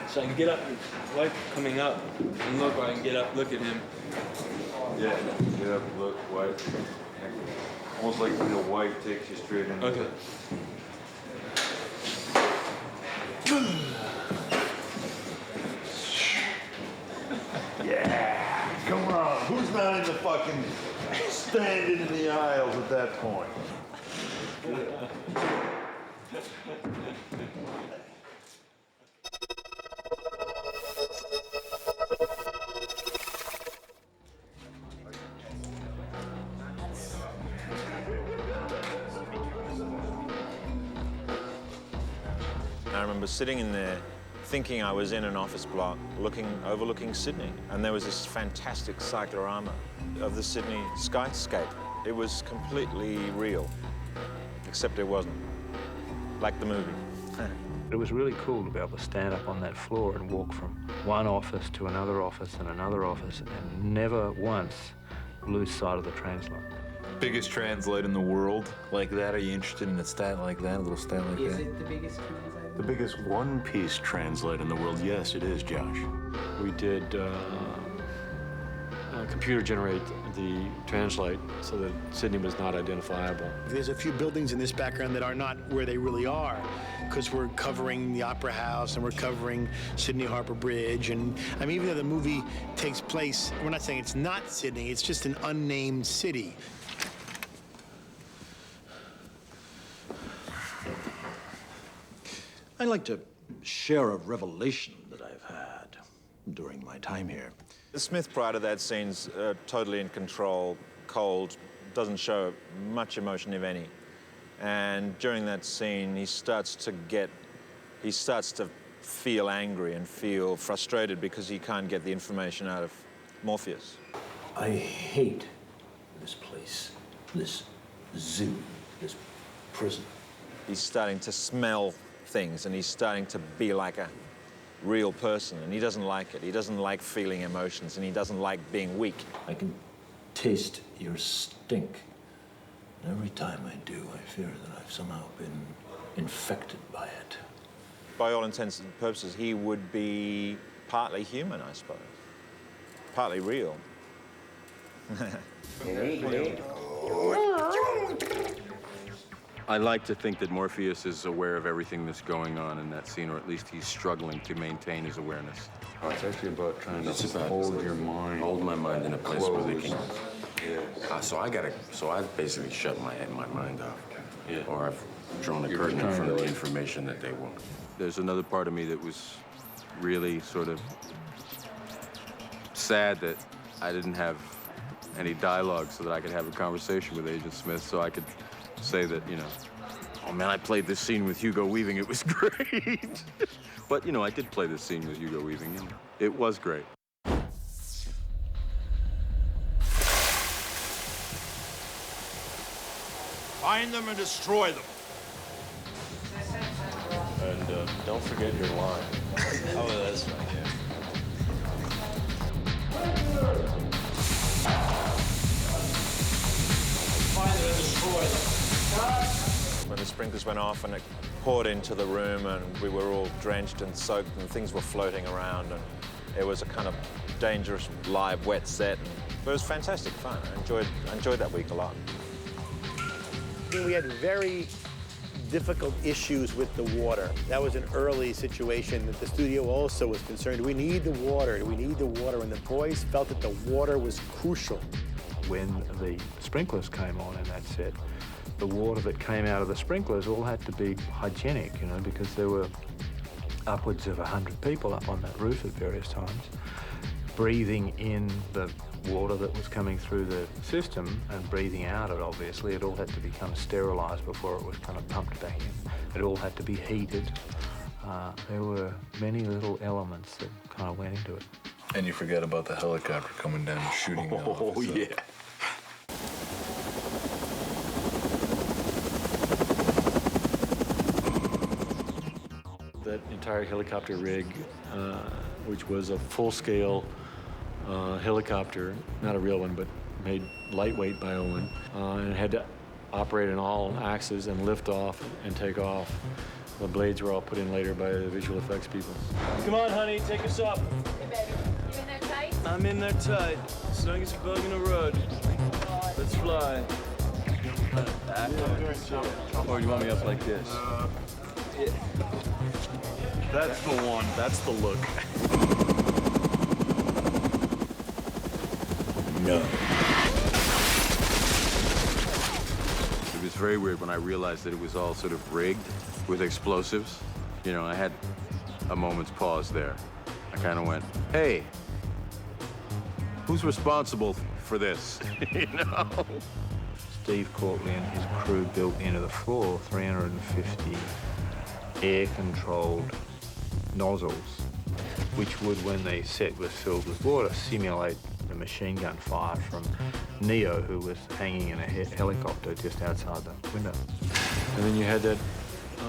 Speaker 10: So I can get up, his wife coming up, and look, I can get up, look at him.
Speaker 15: Yeah, get up, look, wipe. Almost like when a wife takes you straight in.
Speaker 10: Okay.
Speaker 16: Yeah, come on. Who's not in the fucking standing in the aisles at that point?
Speaker 13: I remember sitting in there thinking I was in an office block overlooking Sydney, and there was this fantastic cyclorama of the Sydney skyscape. It was completely real, except it wasn't, like the movie.
Speaker 17: It was really cool to be able to stand up on that floor and walk from one office to another office and another office and never once lose sight of the translate.
Speaker 1: Biggest translate in the world like that? Are you interested in a stat like that, a little stat like that?
Speaker 23: Is it the biggest translate?
Speaker 15: The biggest one-piece translate in the world? Yes, it is, Josh.
Speaker 6: We did computer generate the translate so that Sydney was not identifiable.
Speaker 3: There's a few buildings in this background that are not where they really are, because we're covering the Opera House and we're covering Sydney Harbour Bridge. And I mean, even though the movie takes place, we're not saying it's not Sydney, it's just an unnamed city.
Speaker 22: I'd like to share a revelation that I've had during my time here.
Speaker 13: Smith, prior to that, scene's totally in control, cold, doesn't show much emotion, if any. And during that scene, he starts to feel angry and feel frustrated because he can't get the information out of Morpheus.
Speaker 22: I hate this place, this zoo, this prison.
Speaker 13: He's starting to smell things, and he's starting to be like a real person, and he doesn't like it. He doesn't like feeling emotions, and he doesn't like being weak.
Speaker 22: I can taste your stink. And every time I do, I fear that I've somehow been infected by it.
Speaker 13: By all intents and purposes, he would be partly human, I suppose. Partly real.
Speaker 20: I like to think that Morpheus is aware of everything that's going on in that scene, or at least he's struggling to maintain his awareness.
Speaker 15: Oh, it's actually about trying to hold your mind.
Speaker 20: Hold my mind in a place where they can Yeah. So I basically shut my mind off. Yeah. Or I've drawn a curtain in front of the information that they want. There's another part of me that was really sort of sad that I didn't have any dialogue so that I could have a conversation with Agent Smith so I could say that, you know, oh man, I played this scene with Hugo Weaving, it was great. But, you know, I did play this scene with Hugo Weaving, and it was great.
Speaker 16: Find them and destroy them.
Speaker 6: And don't forget your line.
Speaker 2: Oh, that's right, yeah.
Speaker 16: Find them and destroy them.
Speaker 13: When the sprinklers went off and it poured into the room and we were all drenched and soaked and things were floating around and it was a kind of dangerous live wet set. But it was fantastic fun. I enjoyed that week a lot.
Speaker 3: We had very difficult issues with the water. That was an early situation that the studio also was concerned. Do we need the water? Do we need the water? And the boys felt that the water was crucial.
Speaker 17: When the sprinklers came on in that set, the water that came out of the sprinklers all had to be hygienic, you know, because there were upwards of 100 people up on that roof at various times, breathing in the water that was coming through the system and breathing out it, obviously. It all had to be kind of sterilised before it was kind of pumped back in. It all had to be heated. There were many little elements that kind of went into it.
Speaker 1: And you forget about the helicopter coming down and shooting them.
Speaker 20: Oh, yeah.
Speaker 6: That entire helicopter rig, which was a full-scale helicopter, not a real one, but made lightweight by Owen, and it had to operate on all axes and lift off and take off. The blades were all put in later by the visual effects people.
Speaker 2: Come on, honey, take us up.
Speaker 5: Hey, baby. You in there tight?
Speaker 2: I'm in there tight. Snug as a bug in a rug. Let's fly.
Speaker 10: Or do you want me up like this?
Speaker 6: That's the one. That's the look.
Speaker 20: No. It was very weird when I realized that it was all sort of rigged with explosives. You know, I had a moment's pause there. I kind of went, hey, who's responsible for this? You know?
Speaker 17: Steve Courtley and his crew built into the floor 350 air-controlled nozzles, which would, when the set was filled with water, simulate the machine gun fire from Neo, who was hanging in a helicopter just outside the window.
Speaker 6: And then you had that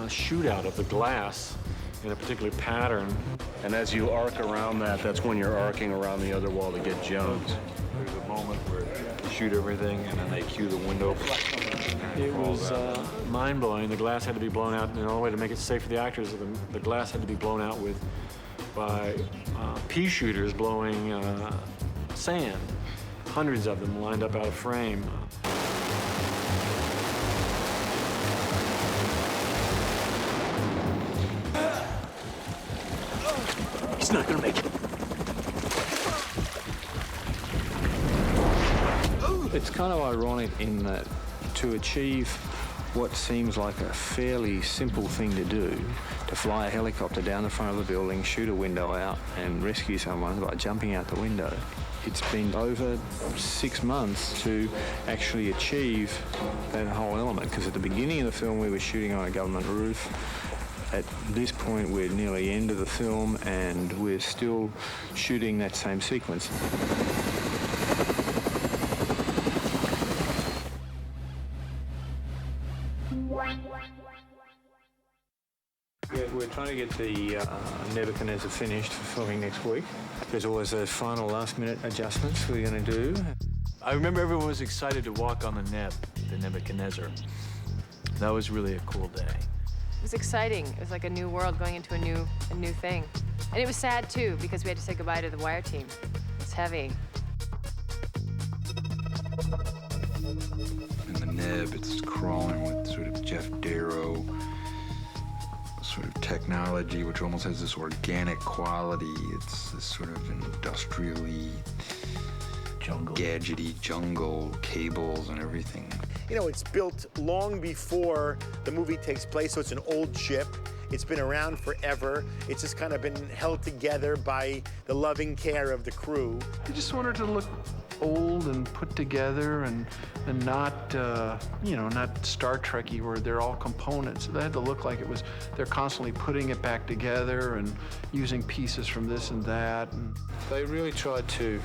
Speaker 6: shootout of the glass in a particular pattern.
Speaker 15: And as you arc around that, that's when you're arcing around the other wall to get Jones.
Speaker 1: There's a moment where they shoot everything and then they cue the window.
Speaker 6: It was mind-blowing. The glass had to be blown out, and the only way to make it safe for the actors, the glass had to be blown out by pea shooters blowing sand. Hundreds of them lined up out of frame.
Speaker 10: He's not gonna make it.
Speaker 17: It's kind of ironic in that to achieve what seems like a fairly simple thing to do, to fly a helicopter down the front of the building, shoot a window out and rescue someone by jumping out the window, it's been over 6 months to actually achieve that whole element, because at the beginning of the film we were shooting on a government roof. At this point we're nearly end of the film and we're still shooting that same sequence. We're trying to get the Nebuchadnezzar finished for filming next week. There's always those final last-minute adjustments we're going to do.
Speaker 10: I remember everyone was excited to walk on the Nebuchadnezzar. That was really a cool day.
Speaker 5: It was exciting. It was like a new world going into a new thing. And it was sad, too, because we had to say goodbye to the wire team. It's heavy.
Speaker 1: In the Neb, it's crawling with sort of Jeff Darrow sort of technology, which almost has this organic quality. It's this sort of industrially
Speaker 12: gadgety jungle, cables and everything.
Speaker 3: You know, it's built long before the movie takes place, so it's an old ship. It's been around forever. It's just kind of been held together by the loving care of the crew.
Speaker 17: They just wanted to look old and put together and not, you know, not Star Trek-y where they're all components. They had to look like it was, they're constantly putting it back together and using pieces from this and that. And they really tried to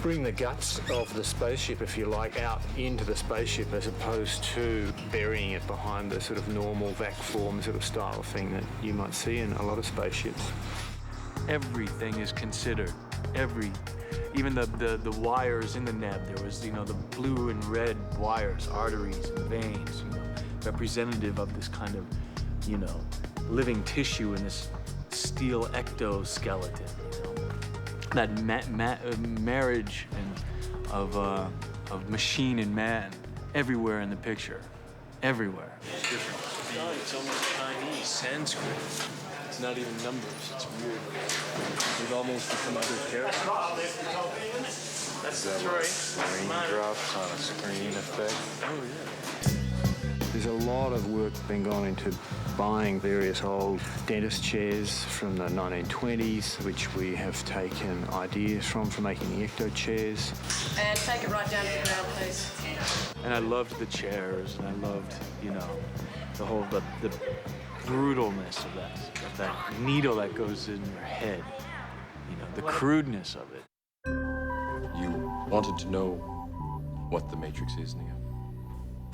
Speaker 17: bring the guts of the spaceship, if you like, out into the spaceship as opposed to burying it behind the sort of normal vac form sort of style thing that you might see in a lot of spaceships. Everything is considered. Even the wires in the neb, there was, you know, the blue and red wires, arteries and veins, you know, representative of this kind of, you know, living tissue in this steel ectoskeleton, you know. That marriage of machine and man everywhere in the picture, everywhere.
Speaker 2: It's different. God, it's almost Chinese, Sanskrit. It's not even numbers, it's weird. We've almost become other characters. That's the story.
Speaker 18: Raindrops on a screen effect.
Speaker 2: Oh, yeah.
Speaker 18: There's a lot of work been gone into buying various old dentist chairs from the 1920s, which we have taken ideas from for making the ecto chairs.
Speaker 9: And take it right down to the ground, please.
Speaker 17: And I loved the chairs, and I loved, you know, the whole, the brutalness of that needle that goes in your head, you know, the crudeness of it.
Speaker 20: You wanted to know what the Matrix is, Neo?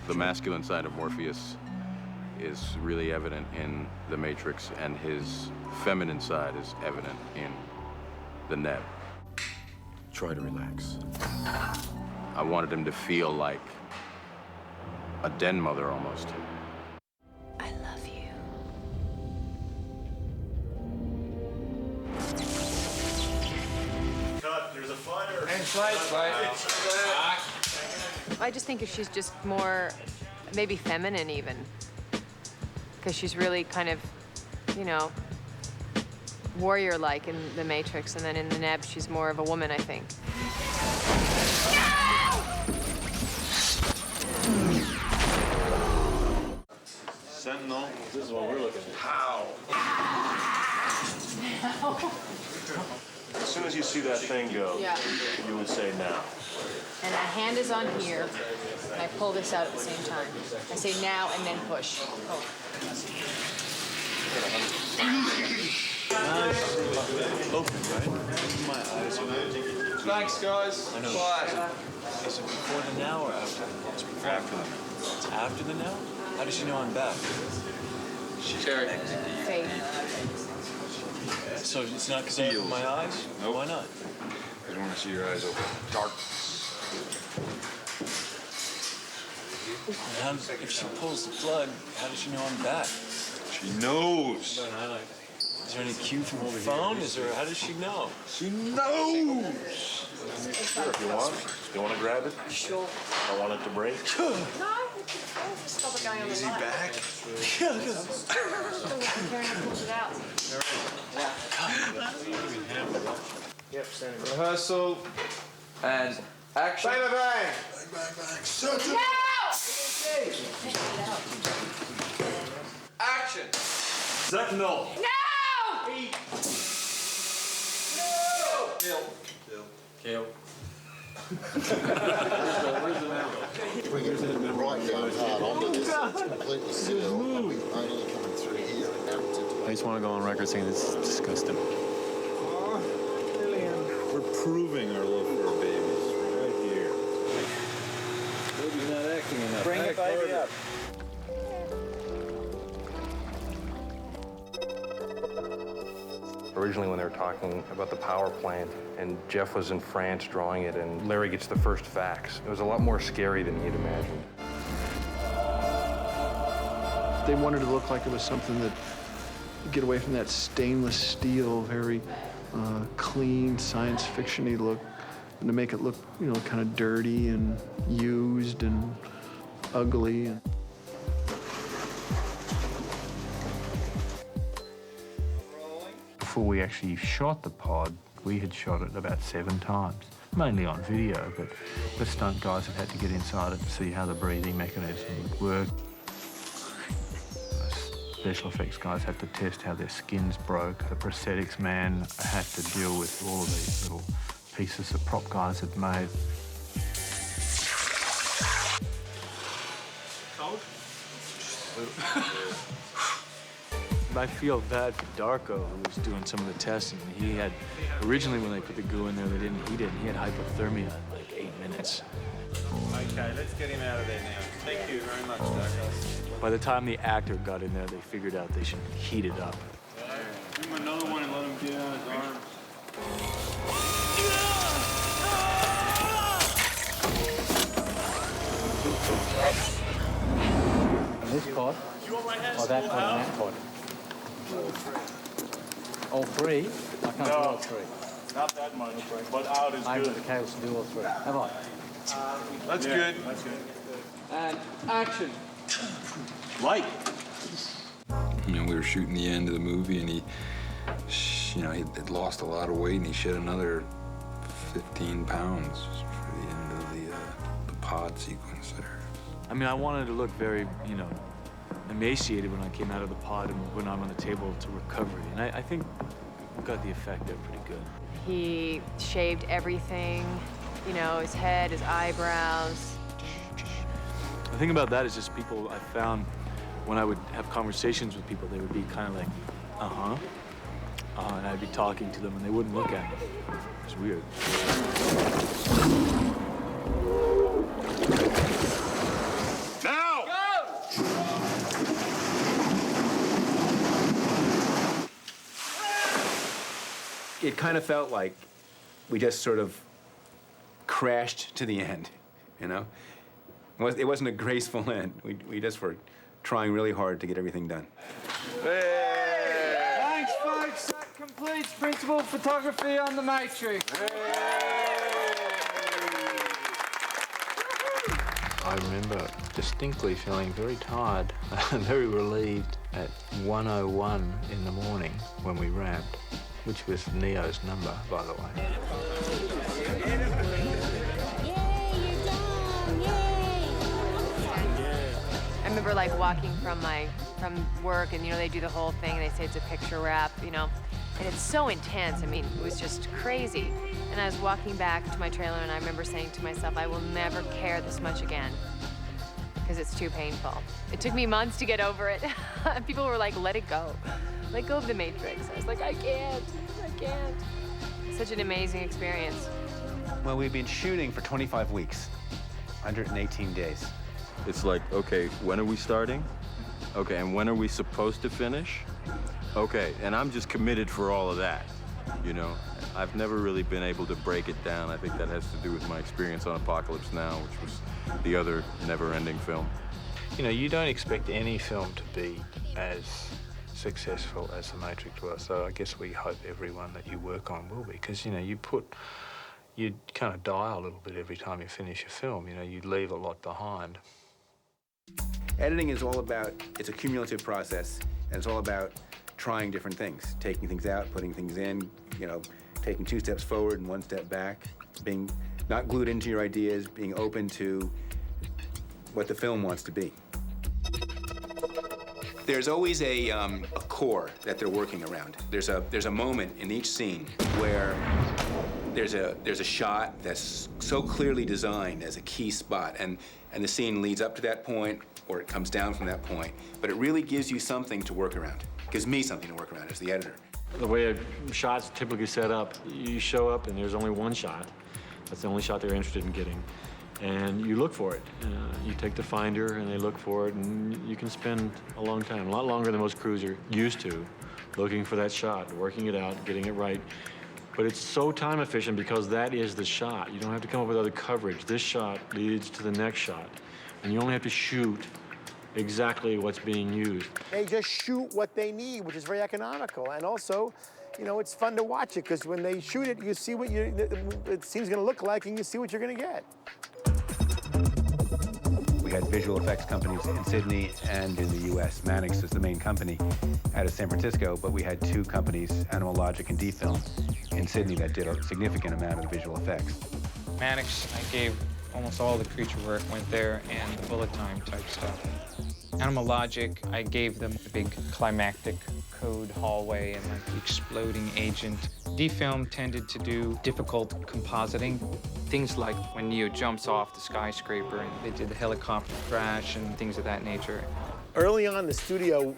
Speaker 20: The masculine side of Morpheus is really evident in the Matrix, and his feminine side is evident in the Neb. Try to relax. I wanted him to feel like a den mother almost.
Speaker 5: I love you.
Speaker 2: Cut, there's a fire.
Speaker 23: And fight.
Speaker 5: I just think if she's just more, maybe feminine even, because she's really kind of, you know, warrior-like in The Matrix, and then in the Neb, she's more of a woman, I think.
Speaker 16: Sentinel.
Speaker 2: This is what we're looking at.
Speaker 16: How?
Speaker 2: As soon as you see that thing go,
Speaker 5: Yeah.
Speaker 2: you would say now.
Speaker 5: And my hand is on here, and I pull this out at the same time. I say now and then push. Oh.
Speaker 2: Open, right? My eyes are open.
Speaker 23: Thanks, guys.
Speaker 2: I know.
Speaker 23: Bye.
Speaker 2: Is it before the now or after? It's before after the now. It's after the now? How does she know I'm back?
Speaker 23: She's connected.
Speaker 5: Faith.
Speaker 2: So it's not because I opened my eyes?
Speaker 12: Nope.
Speaker 2: Why not?
Speaker 12: I don't want to see your eyes open. Dark.
Speaker 2: And how, if she pulls the plug, how does she know I'm back?
Speaker 12: She knows.
Speaker 2: Is there any cue from her phone? Is there? How does she know?
Speaker 12: She knows.
Speaker 16: Sure, if you want. You want to grab it?
Speaker 9: Sure.
Speaker 16: I want it to break.
Speaker 9: No, stop it going on the
Speaker 12: Is he
Speaker 9: line.
Speaker 12: back?
Speaker 23: Yep, standing. Rehearsal and action. Bang, bang, bang.
Speaker 12: Bang.
Speaker 23: Action.
Speaker 2: Sentinel!
Speaker 9: No!
Speaker 23: Kill.
Speaker 7: Bring it right down hard onto this. It's completely still. And we're only coming through here and now it's into
Speaker 10: I just want to go on record saying it's disgusting.
Speaker 16: We're proving our love for our babies right here.
Speaker 2: Baby's not acting enough.
Speaker 23: Bring the baby up.
Speaker 18: Originally, when they were talking about the power plant, and Jeff was in France drawing it, and Larry gets the first fax, it was a lot more scary than he'd imagined.
Speaker 17: They wanted to look like it was something that get away from that stainless steel, very clean, science fiction-y look, and to make it look, you know, kind of dirty and used and ugly. Before we actually shot the pod, we had shot it about 7 times. mainly on video, but the stunt guys have had to get inside it to see how the breathing mechanism would work. Special effects guys had to test how their skins broke. The prosthetics man had to deal with all of these little pieces that prop guys had made. I feel bad for Darko, who was doing some of the testing. He had, originally when they put the goo in there, they didn't heat it. He had hypothermia in like 8 minutes.
Speaker 13: Okay, let's get him out of there now. Thank you very much, Darko.
Speaker 17: By the time the actor got in there, they figured out they should heat it up.
Speaker 2: Give him another one and let him get on his arms.
Speaker 8: And this pod, or that pod and that pod. All three? I can't do all three.
Speaker 16: Not that much, but out is
Speaker 8: I haven't
Speaker 16: good.
Speaker 8: got the chaos to do all three. Have I?
Speaker 16: That's good. That's good.
Speaker 8: And action.
Speaker 16: Light.
Speaker 1: You know, we were shooting the end of the movie, and he had lost a lot of weight, and he shed another 15 pounds for the end of the pod sequence there.
Speaker 10: I mean, I wanted to look very, emaciated when I came out of the pod and when I'm on the table to recovery. And I think we got the effect there pretty good.
Speaker 5: He shaved everything, his head, his eyebrows.
Speaker 10: The thing about that is just people I found when I would have conversations with people, they would be kind of like, and I'd be talking to them and they wouldn't look at me. It was weird.
Speaker 16: Now!
Speaker 11: It kind of felt like we just sort of crashed to the end, It wasn't a graceful end. We just were trying really hard to get everything done.
Speaker 8: Thanks, folks. That completes principal photography on The Matrix.
Speaker 17: I remember distinctly feeling very tired and very relieved at 1:01 in the morning when we ramped, which was Neo's number, by the way.
Speaker 5: I remember walking from work, and they do the whole thing, and they say it's a picture wrap, and it's so intense. I mean, it was just crazy. And I was walking back to my trailer, and I remember saying to myself, I will never care this much again, because it's too painful. It took me months to get over it. People were like, let it go. Let go of the Matrix. I was like, I can't. Such an amazing experience.
Speaker 11: Well, we've been shooting for 25 weeks, 118 days.
Speaker 20: It's like, okay, when are we starting? Okay, and when are we supposed to finish? Okay, and I'm just committed for all of that, I've never really been able to break it down. I think that has to do with my experience on Apocalypse Now, which was the other never-ending film.
Speaker 17: You don't expect any film to be as successful as The Matrix was, so I guess we hope everyone that you work on will be, because, you kind of die a little bit every time you finish a film, you leave a lot behind.
Speaker 11: Editing is all about, it's a cumulative process, and it's all about trying different things, taking things out, putting things in, taking 2 steps forward and 1 step back, being not glued into your ideas, being open to what the film wants to be. There's always a core that they're working around. There's a moment in each scene where there's a shot that's so clearly designed as a key spot, and the scene leads up to that point, or it comes down from that point. But it really gives you something to work around. It gives me something to work around as the editor.
Speaker 6: The way a shot's typically set up, you show up and there's only one shot. That's the only shot they're interested in getting. And you look for it. You take the finder and they look for it, and you can spend a long time, a lot longer than most crews are used to, looking for that shot, working it out, getting it right. But it's so time efficient because that is the shot. You don't have to come up with other coverage. This shot leads to the next shot. And you only have to shoot exactly what's being used.
Speaker 3: They just shoot what they need, which is very economical. And also, it's fun to watch it, because when they shoot it, you see what the scene's gonna look like, and you see what you're gonna get.
Speaker 11: We had visual effects companies in Sydney and in the US. Mannix is the main company out of San Francisco, but we had 2 companies, Animal Logic and D-Film, in Sydney that did a significant amount of visual effects.
Speaker 14: Maddox, I gave almost all the creature work went there and the bullet time type stuff. Animal Logic, I gave them the big climactic code hallway and like the exploding agent. D-Film tended to do difficult compositing. Things like when Neo jumps off the skyscraper and they did the helicopter crash and things of that nature.
Speaker 3: Early on, the studio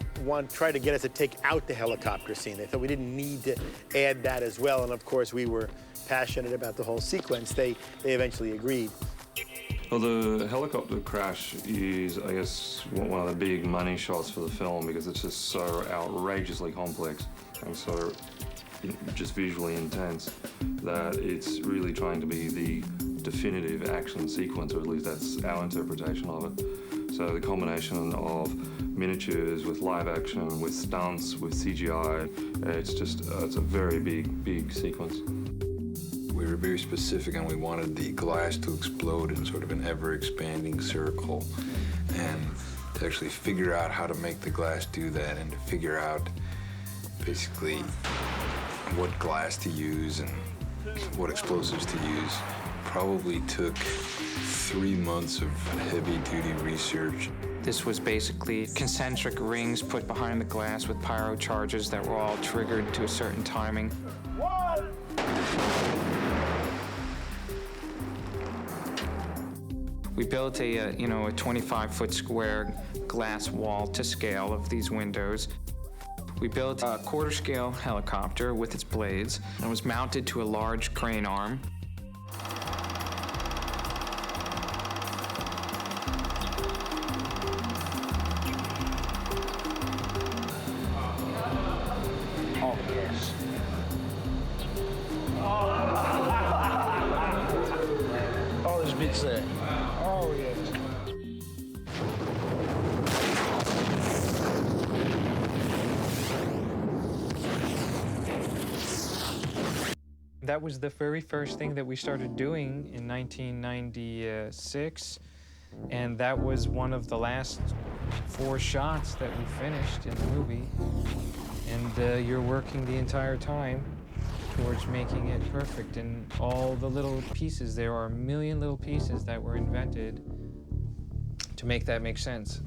Speaker 3: tried to get us to take out the helicopter scene. They thought we didn't need to add that as well, and of course we were passionate about the whole sequence. They eventually agreed.
Speaker 19: Well, the helicopter crash is, I guess, one of the big money shots for the film because it's just so outrageously complex and so just visually intense that it's really trying to be the definitive action sequence, or at least that's our interpretation of it. So the combination of miniatures with live action, with stunts, with CGI, it's a very big sequence.
Speaker 1: We were very specific and we wanted the glass to explode in sort of an ever-expanding circle, and to actually figure out how to make the glass do that and to figure out basically what glass to use and what explosives to use probably took 3 months of heavy-duty research.
Speaker 14: This was basically concentric rings put behind the glass with pyro charges that were all triggered to a certain timing. We built a 25-foot square glass wall to scale of these windows. We built a quarter-scale helicopter with its blades and was mounted to a large crane arm.
Speaker 3: Oh, yes. Oh, there's bits there. Oh, yes.
Speaker 14: That was the very first thing that we started doing in 1996, and that was one of the last 4 shots that we finished in the movie. And you're working the entire time towards making it perfect, and all the little pieces, there are a million little pieces that were invented to make that make sense.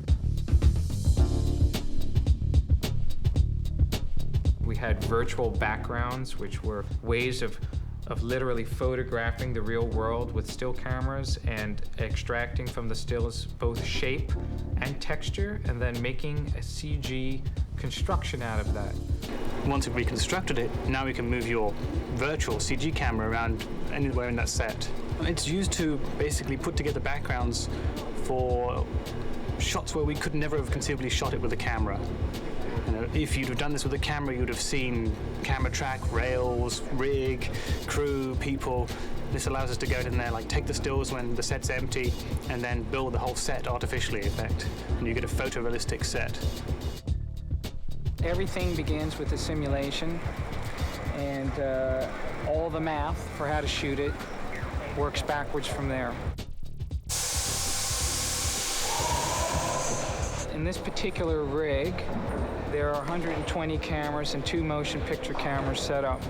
Speaker 14: We had virtual backgrounds, which were ways of literally photographing the real world with still cameras and extracting from the stills both shape and texture, and then making a CG construction out of that.
Speaker 10: Once we've reconstructed it, now we can move your virtual CG camera around anywhere in that set. It's used to basically put together backgrounds for shots where we could never have conceivably shot it with a camera. You know, if you'd have done this with a camera, you'd have seen camera track, rails, rig, crew, people. This allows us to go in there, like take the stills when the set's empty, and then build the whole set artificially, in fact. And you get a photorealistic set.
Speaker 14: Everything begins with a simulation, and all the math for how to shoot it works backwards from there. In this particular rig, there are 120 cameras and 2 motion picture cameras set up.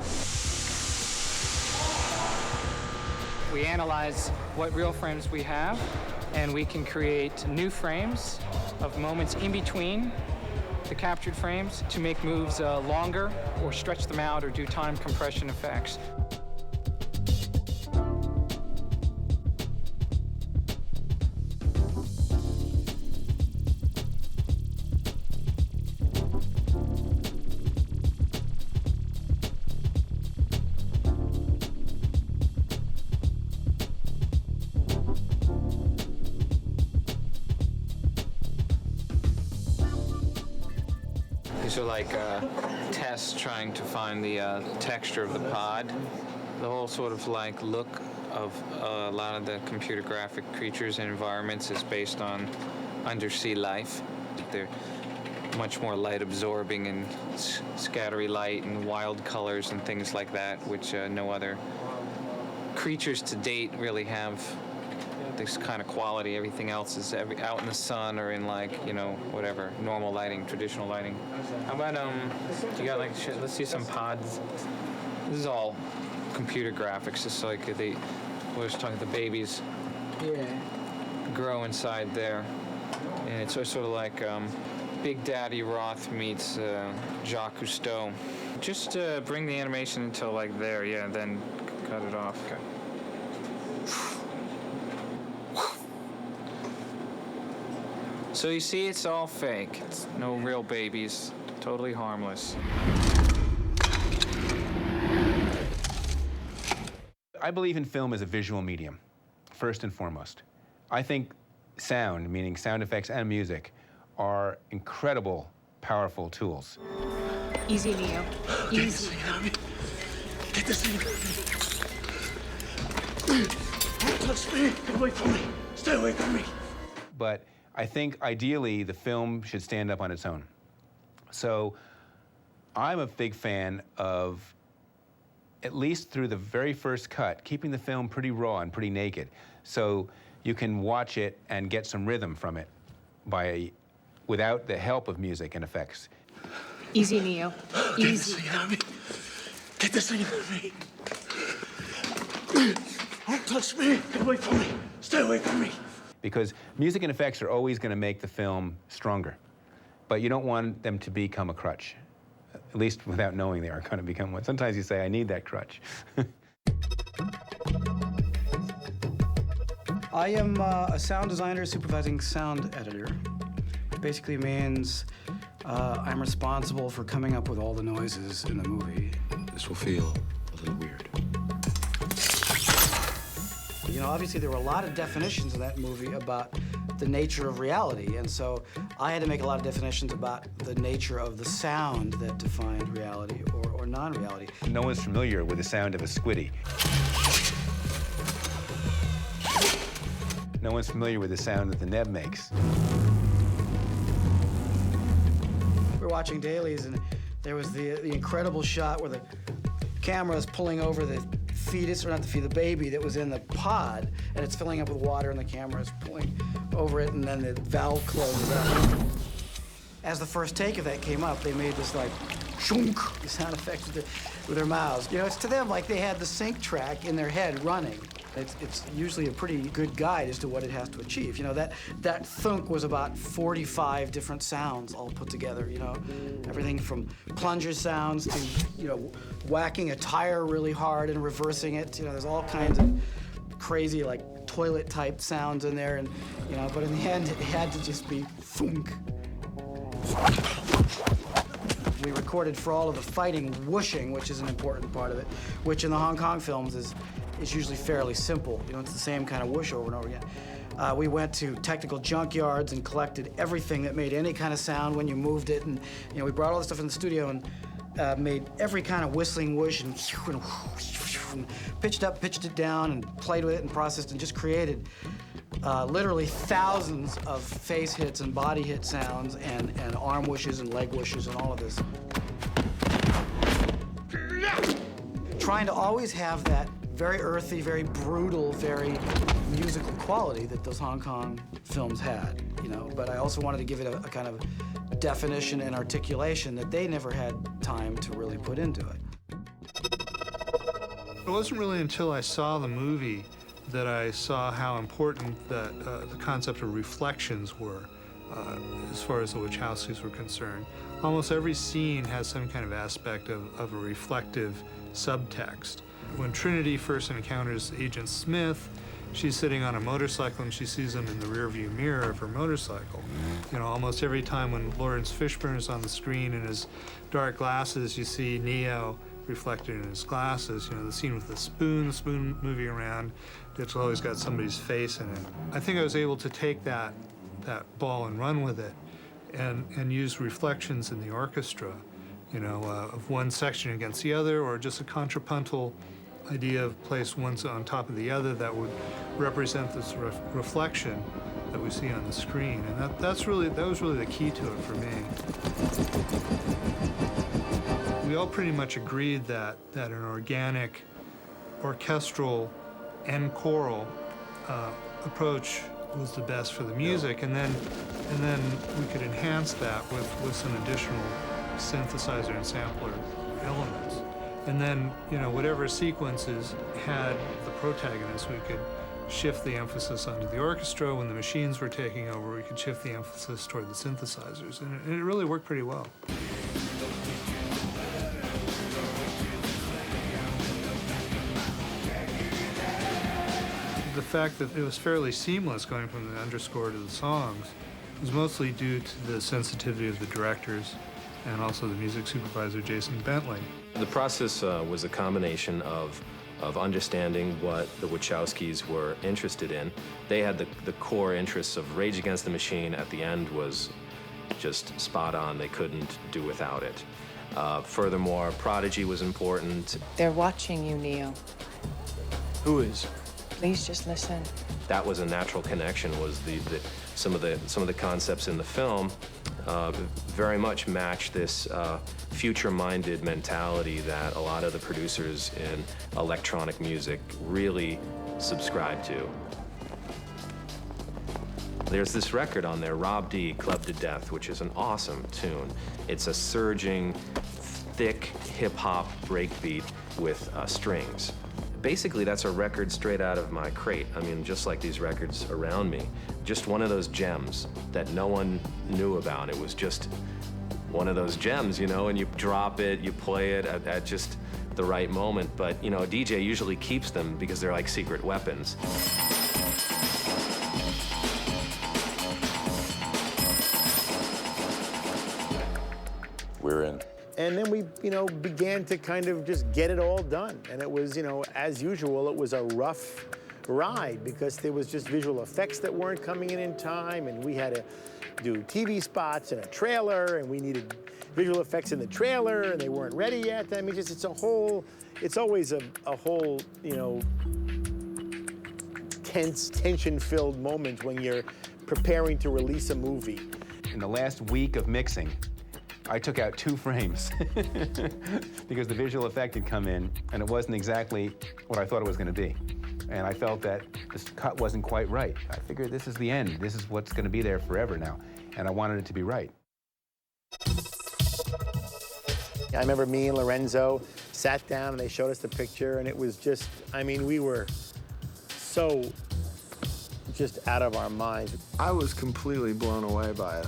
Speaker 14: We analyze what real frames we have, and we can create new frames of moments in between the captured frames to make moves longer or stretch them out or do time compression effects. These are like tests trying to find the texture of the pod. The whole sort of like look of a lot of the computer graphic creatures and environments is based on undersea life. They're much more light absorbing and scattery light and wild colors and things like that, which no other creatures to date really have this kind of quality. Everything else is out in the sun or in like, whatever, normal lighting, traditional lighting. How about, you got like, let's see some pods. This is all computer graphics, just like we were just talking, the babies grow inside there. And it's sort of like Big Daddy Roth meets Jacques Cousteau. Just bring the animation until like there, yeah, then cut it off. Okay. So you see, it's all fake. It's no real babies, totally harmless.
Speaker 11: I believe in film as a visual medium, first and foremost. I think sound, meaning sound effects and music, are incredible, powerful tools.
Speaker 9: Easy, Neo. Easy.
Speaker 3: Get this thing out of me. Don't touch me. Get away from me. Stay away from me.
Speaker 11: But I think ideally the film should stand up on its own. So I'm a big fan of, at least through the very first cut, keeping the film pretty raw and pretty naked, so you can watch it and get some rhythm from it without the help of music and effects.
Speaker 9: Easy, Neo.
Speaker 3: Easy. Get this thing out of me. Get this thing out of me. Don't touch me. Get away from me. Stay away from me.
Speaker 11: Because music and effects are always going to make the film stronger, but you don't want them to become a crutch, at least without knowing they are going to become one. Sometimes you say, I need that crutch.
Speaker 4: I am a sound designer supervising sound editor, which basically means I'm responsible for coming up with all the noises in the movie.
Speaker 15: This will feel a little weird.
Speaker 4: You know, obviously there were a lot of definitions in that movie about the nature of reality, and so I had to make a lot of definitions about the nature of the sound that defined reality or non-reality.
Speaker 11: No one's familiar with the sound of a squiddy. No one's familiar with the sound that the neb makes.
Speaker 4: We're watching dailies, and there was the incredible shot where the camera is pulling over the fetus, or not the fetus, the baby that was in the pod, and it's filling up with water, and the camera is pulling over it, and then the valve closes up. As the first take of that came up, they made this like shunk sound effect with their mouths. You know, it's to them like they had the sync track in their head running. It's usually a pretty good guide as to what it has to achieve. You know, that thunk was about 45 different sounds all put together, you know. Everything from plunger sounds to, you know, whacking a tire really hard and reversing it. You know, there's all kinds of crazy, like, toilet-type sounds in there, and, you know, but in the end, it had to just be thunk. We recorded for all of the fighting whooshing, which is an important part of it, which in the Hong Kong films is usually fairly simple. You know, it's the same kind of whoosh over and over again. We went to technical junkyards and collected everything that made any kind of sound when you moved it, and you know, we brought all the stuff in the studio and made every kind of whistling whoosh and pitched up, pitched it down, and played with it and processed and just created literally thousands of face hits and body hit sounds and arm whooshes and leg whooshes and all of this. Trying to always have that very earthy, very brutal, very musical quality that those Hong Kong films had, you know, but I also wanted to give it a kind of definition and articulation that they never had time to really put into it.
Speaker 21: It wasn't really until I saw the movie that I saw how important that the concept of reflections were as far as the Wachowskis were concerned. Almost every scene has some kind of aspect of a reflective subtext. When Trinity first encounters Agent Smith, she's sitting on a motorcycle and she sees him in the rearview mirror of her motorcycle. You know, almost every time when Lawrence Fishburne is on the screen in his dark glasses, you see Neo reflected in his glasses. You know, the scene with the spoon moving around, it's always got somebody's face in it. I think I was able to take that ball and run with it and use reflections in the orchestra, you know, of one section against the other, or just a contrapuntal idea of place one on top of the other that would represent this reflection that we see on the screen. And that was really the key to it for me. We all pretty much agreed that an organic, orchestral, and choral approach was the best for the music, and then we could enhance that with some additional synthesizer and sampler elements. And then, you know, whatever sequences had the protagonists, we could shift the emphasis onto the orchestra. When the machines were taking over, we could shift the emphasis toward the synthesizers, and it really worked pretty well. The fact that it was fairly seamless going from the underscore to the songs was mostly due to the sensitivity of the directors and also the music supervisor, Jason Bentley.
Speaker 7: The process was a combination of understanding what the Wachowskis were interested in. They had the core interests of Rage Against the Machine. At the end was just spot on. They couldn't do without it. Furthermore, Prodigy was important.
Speaker 9: They're watching you, Neo.
Speaker 10: Who is?
Speaker 9: Please just listen.
Speaker 7: That was a natural connection, was some of the concepts in the film very much match this future-minded mentality that a lot of the producers in electronic music really subscribe to. There's this record on there, Rob D, Club to Death, which is an awesome tune. It's a surging, thick hip-hop breakbeat with strings. Basically, that's a record straight out of my crate. I mean, just like these records around me. Just one of those gems that no one knew about. It was just one of those gems, you know, and you drop it, you play it at just the right moment. But, you know, a DJ usually keeps them because they're like secret weapons.
Speaker 13: We're in.
Speaker 3: And then we, you know, began to kind of just get it all done. And it was, you know, as usual, it was a rough ride because there was just visual effects that weren't coming in time, and we had to do TV spots and a trailer, and we needed visual effects in the trailer, and they weren't ready yet. I mean, just it's always a whole, you know, tension-filled moment when you're preparing to release a movie.
Speaker 11: In the last week of mixing, I took out 2 frames because the visual effect had come in and it wasn't exactly what I thought it was going to be. And I felt that this cut wasn't quite right. I figured this is the end. This is what's going to be there forever now. And I wanted it to be right.
Speaker 3: I remember me and Lorenzo sat down and they showed us the picture, and it was just, I mean, we were so just out of our minds.
Speaker 12: I was completely blown away by it.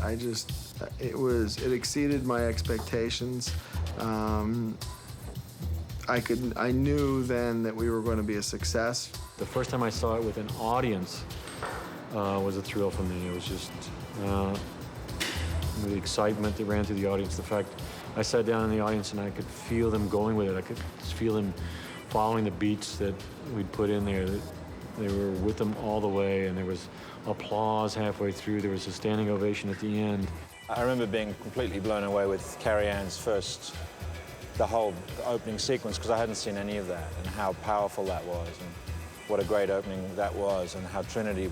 Speaker 12: It exceeded my expectations. I knew then that we were going to be a success.
Speaker 6: The first time I saw it with an audience was a thrill for me. It was just the excitement that ran through the audience. The fact I sat down in the audience and I could feel them going with it. I could feel them following the beats that we'd put in there. They were with them all the way, and there was applause halfway through. There was a standing ovation at the end.
Speaker 13: I remember being completely blown away with Carrie Ann's the whole opening sequence, because I hadn't seen any of that, and how powerful that was, and what a great opening that was, and how Trinity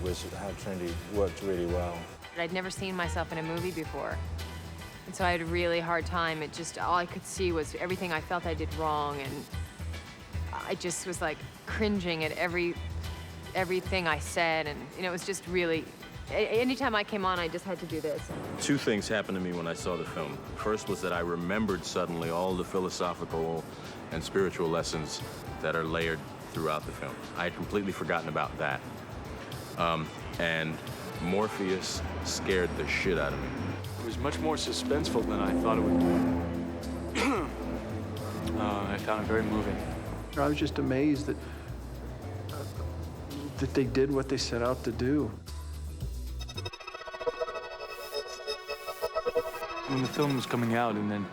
Speaker 13: worked really well.
Speaker 5: I'd never seen myself in a movie before. And so I had a really hard time. All I could see was everything I felt I did wrong, and I just was like cringing at everything I said, and you know, it was just really, anytime I came on, I just had to do this.
Speaker 22: 2 things happened to me when I saw the film. First was that I remembered suddenly all the philosophical and spiritual lessons that are layered throughout the film. I had completely forgotten about that. And Morpheus scared the shit out of me.
Speaker 10: It was much more suspenseful than I thought it would be. I found it very moving.
Speaker 12: I was just amazed that they did what they set out to do.
Speaker 10: When the film was coming out, and then,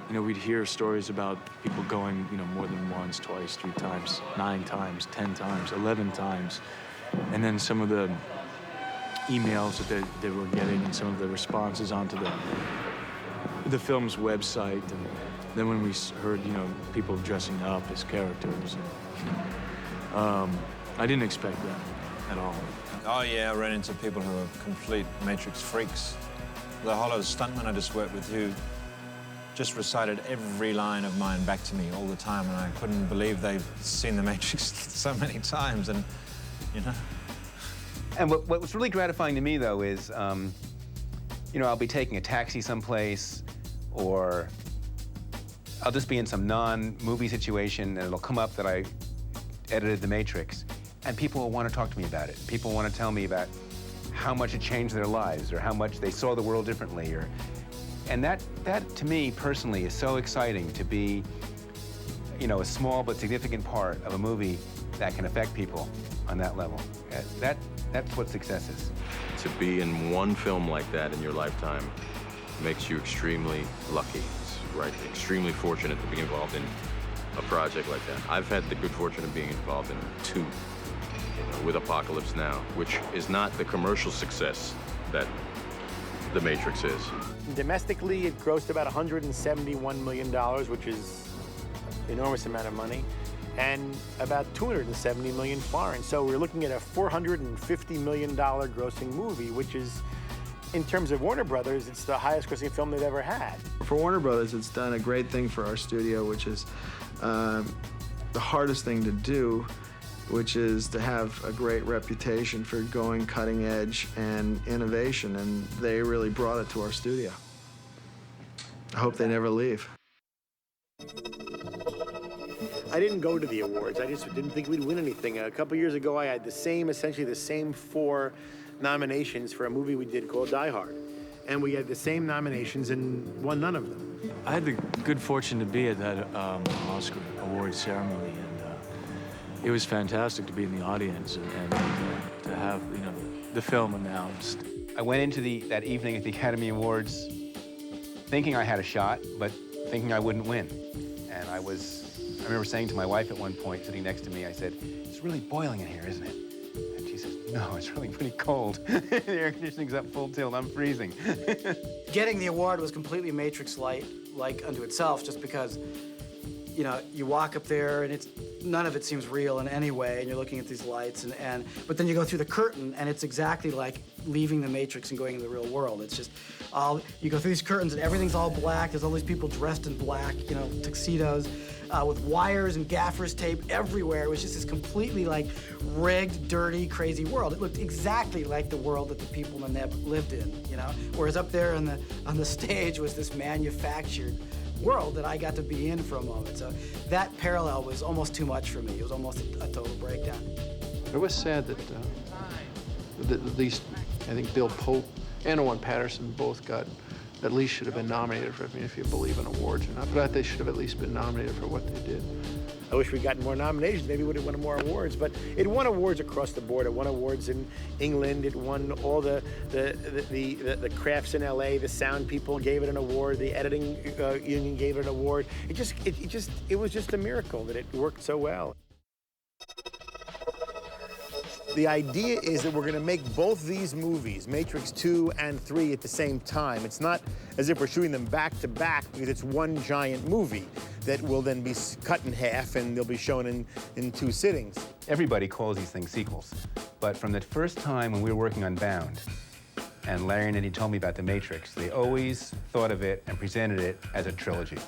Speaker 10: you know, we'd hear stories about people going, you know, more than once, twice, 3 times, 9 times, 10 times, 11 times, and then some of the emails that they were getting and some of the responses onto the film's website, and then when we heard, you know, people dressing up as characters, I didn't expect that at all.
Speaker 13: Oh yeah, I ran into people who are complete Matrix freaks. The Hollow stuntman I just worked with, who just recited every line of mine back to me all the time, and I couldn't believe they've seen The Matrix so many times, and, you know.
Speaker 11: And what was really gratifying to me, though, is, you know, I'll be taking a taxi someplace, or I'll just be in some non-movie situation, and it'll come up that I edited The Matrix, and people will want to talk to me about it. People want to tell me about how much it changed their lives, or how much they saw the world differently, and that to me personally is so exciting, to be, you know, a small but significant part of a movie that can affect people on that level. That's what success is.
Speaker 22: To be in one film like that in your lifetime makes you extremely lucky. It's right, extremely fortunate to be involved in a project like that. I've had the good fortune of being involved in 2, with Apocalypse Now, which is not the commercial success that The Matrix is.
Speaker 3: Domestically, it grossed about $171 million, which is an enormous amount of money, and about $270 million foreign. So we're looking at a $450 million grossing movie, which is, in terms of Warner Brothers, it's the highest grossing film they've ever had.
Speaker 12: For Warner Brothers, it's done a great thing for our studio, which is the hardest thing to do, which is to have a great reputation for going cutting edge and innovation, and they really brought it to our studio. I hope they never leave.
Speaker 3: I didn't go to the awards. I just didn't think we'd win anything. A couple years ago, I had essentially the same 4 nominations for a movie we did called Die Hard. And we had the same nominations and won none of them.
Speaker 10: I had the good fortune to be at that Oscar awards ceremony, and it was fantastic to be in the audience and to have, you know, the film announced.
Speaker 11: I went into that evening at the Academy Awards thinking I had a shot, but thinking I wouldn't win. And I remember saying to my wife at one point, sitting next to me, I said, "It's really boiling in here, isn't it?" And she says, "No, it's really pretty cold. The air conditioning's up full tilt, I'm freezing."
Speaker 4: Getting the award was completely Matrix-like unto itself, just because, you know, you walk up there and none of it seems real in any way, and you're looking at these lights, but then you go through the curtain, and it's exactly like leaving the Matrix and going into the real world. It's just you go through these curtains, and everything's all black. There's all these people dressed in black, you know, tuxedos, with wires and gaffer's tape everywhere. It was just this completely, like, rigged, dirty, crazy world. It looked exactly like the world that the people in the Neb lived in, you know? Whereas up there on the stage was this manufactured world that I got to be in for a moment. So that parallel was almost too much for me. It was almost a total breakdown.
Speaker 2: It was sad that at least I think Bill Pope and Owen Patterson both at least should have been nominated for, I mean, if you believe in awards or not, but I thought they should have at least been nominated for what they did.
Speaker 3: I wish we'd gotten more nominations. Maybe we would have won more awards, but it won awards across the board. It won awards in England. It won all the crafts in LA. The sound people gave it an award. The editing union gave it an award. It was just a miracle that it worked so well. The idea is that we're going to make both these movies, Matrix 2 and 3, at the same time. It's not as if we're shooting them back to back, because it's one giant movie that will then be cut in half and they'll be shown in 2 sittings.
Speaker 11: Everybody calls these things sequels, but from the first time when we were working on Bound, and Larry and Eddie told me about The Matrix, they always thought of it and presented it as a trilogy.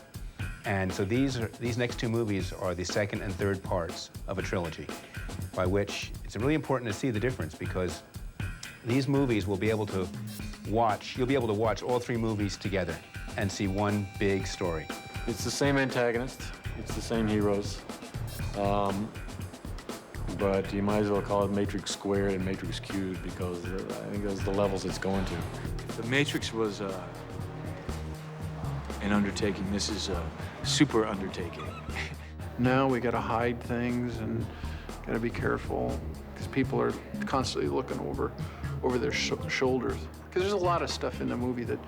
Speaker 11: And so these next 2 movies are the second and third parts of a trilogy, by which it's really important to see the difference, because these movies will be able to watch, you'll be able to watch all 3 movies together and see one big story.
Speaker 10: It's the same antagonist, it's the same heroes, but you might as well call it Matrix Squared and Matrix Cubed, because I think those are the levels it's going to. The Matrix was an undertaking. This is a super undertaking.
Speaker 2: Now we gotta hide things and gotta be careful, because people are constantly looking over their shoulders. Because there's a lot of stuff in the movie that,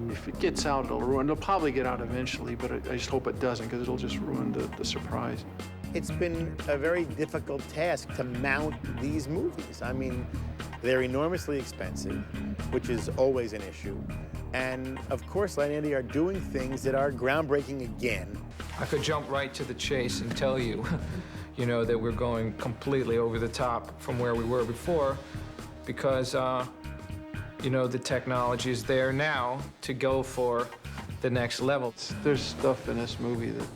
Speaker 2: if it gets out, it'll ruin. It'll probably get out eventually, but I just hope it doesn't, because it'll just ruin the surprise.
Speaker 3: It's been a very difficult task to mount these movies. I mean, they're enormously expensive, which is always an issue. And of course, Larry and Andy are doing things that are groundbreaking again.
Speaker 14: I could jump right to the chase and tell you, you know, that we're going completely over the top from where we were before, because, you know, the technology is there now to go for the next level.
Speaker 2: There's stuff in this movie that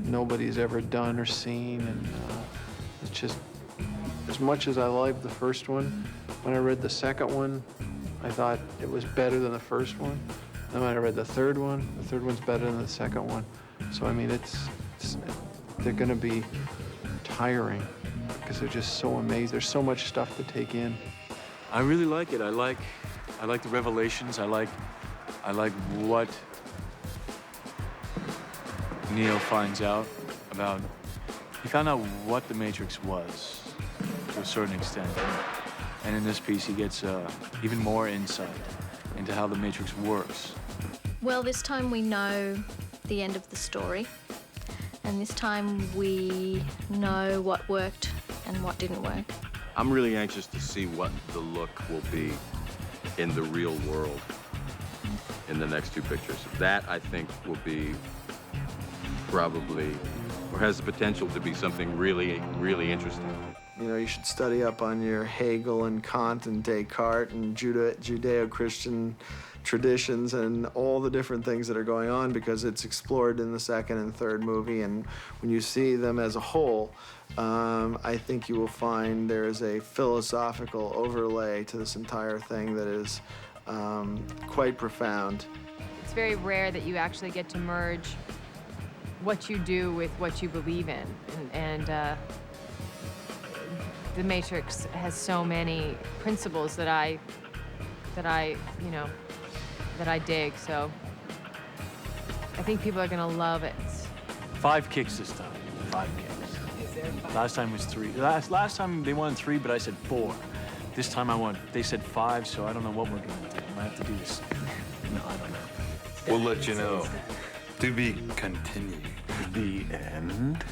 Speaker 2: nobody's ever done or seen, and it's just, as much as I liked the first one, when I read the second one, I thought it was better than the first one. And when I read the third one's better than the second one. So I mean, they're gonna be tiring. because they're just so amazing. There's so much stuff to take in.
Speaker 10: I really like it. I like the revelations. I like what Neo finds out about. He found out what the Matrix was to a certain extent. And in this piece, he gets even more insight into how the Matrix works.
Speaker 16: Well, this time we know the end of the story. And this time we know what worked and what didn't work.
Speaker 22: I'm really anxious to see what the look will be in the real world in the next two pictures. That, I think, will be probably, or has the potential to be something really, really interesting.
Speaker 12: You know, you should study up on your Hegel and Kant and Descartes and Judeo-Christian traditions and all the different things that are going on, because it's explored in the second and third movie. And when you see them as a whole, I think you will find there is a philosophical overlay to this entire thing that is quite profound.
Speaker 5: It's very rare that you actually get to merge what you do with what you believe in. And The Matrix has so many principles that I dig, so I think people are gonna love it.
Speaker 10: 5 kicks this time. 5 kicks. Last time was 3. Last time they wanted 3, but I said 4. This time they said 5, so I don't know what we're gonna do. I might have to do this. No, I don't know.
Speaker 1: We'll let you know. To be continued.
Speaker 15: The end.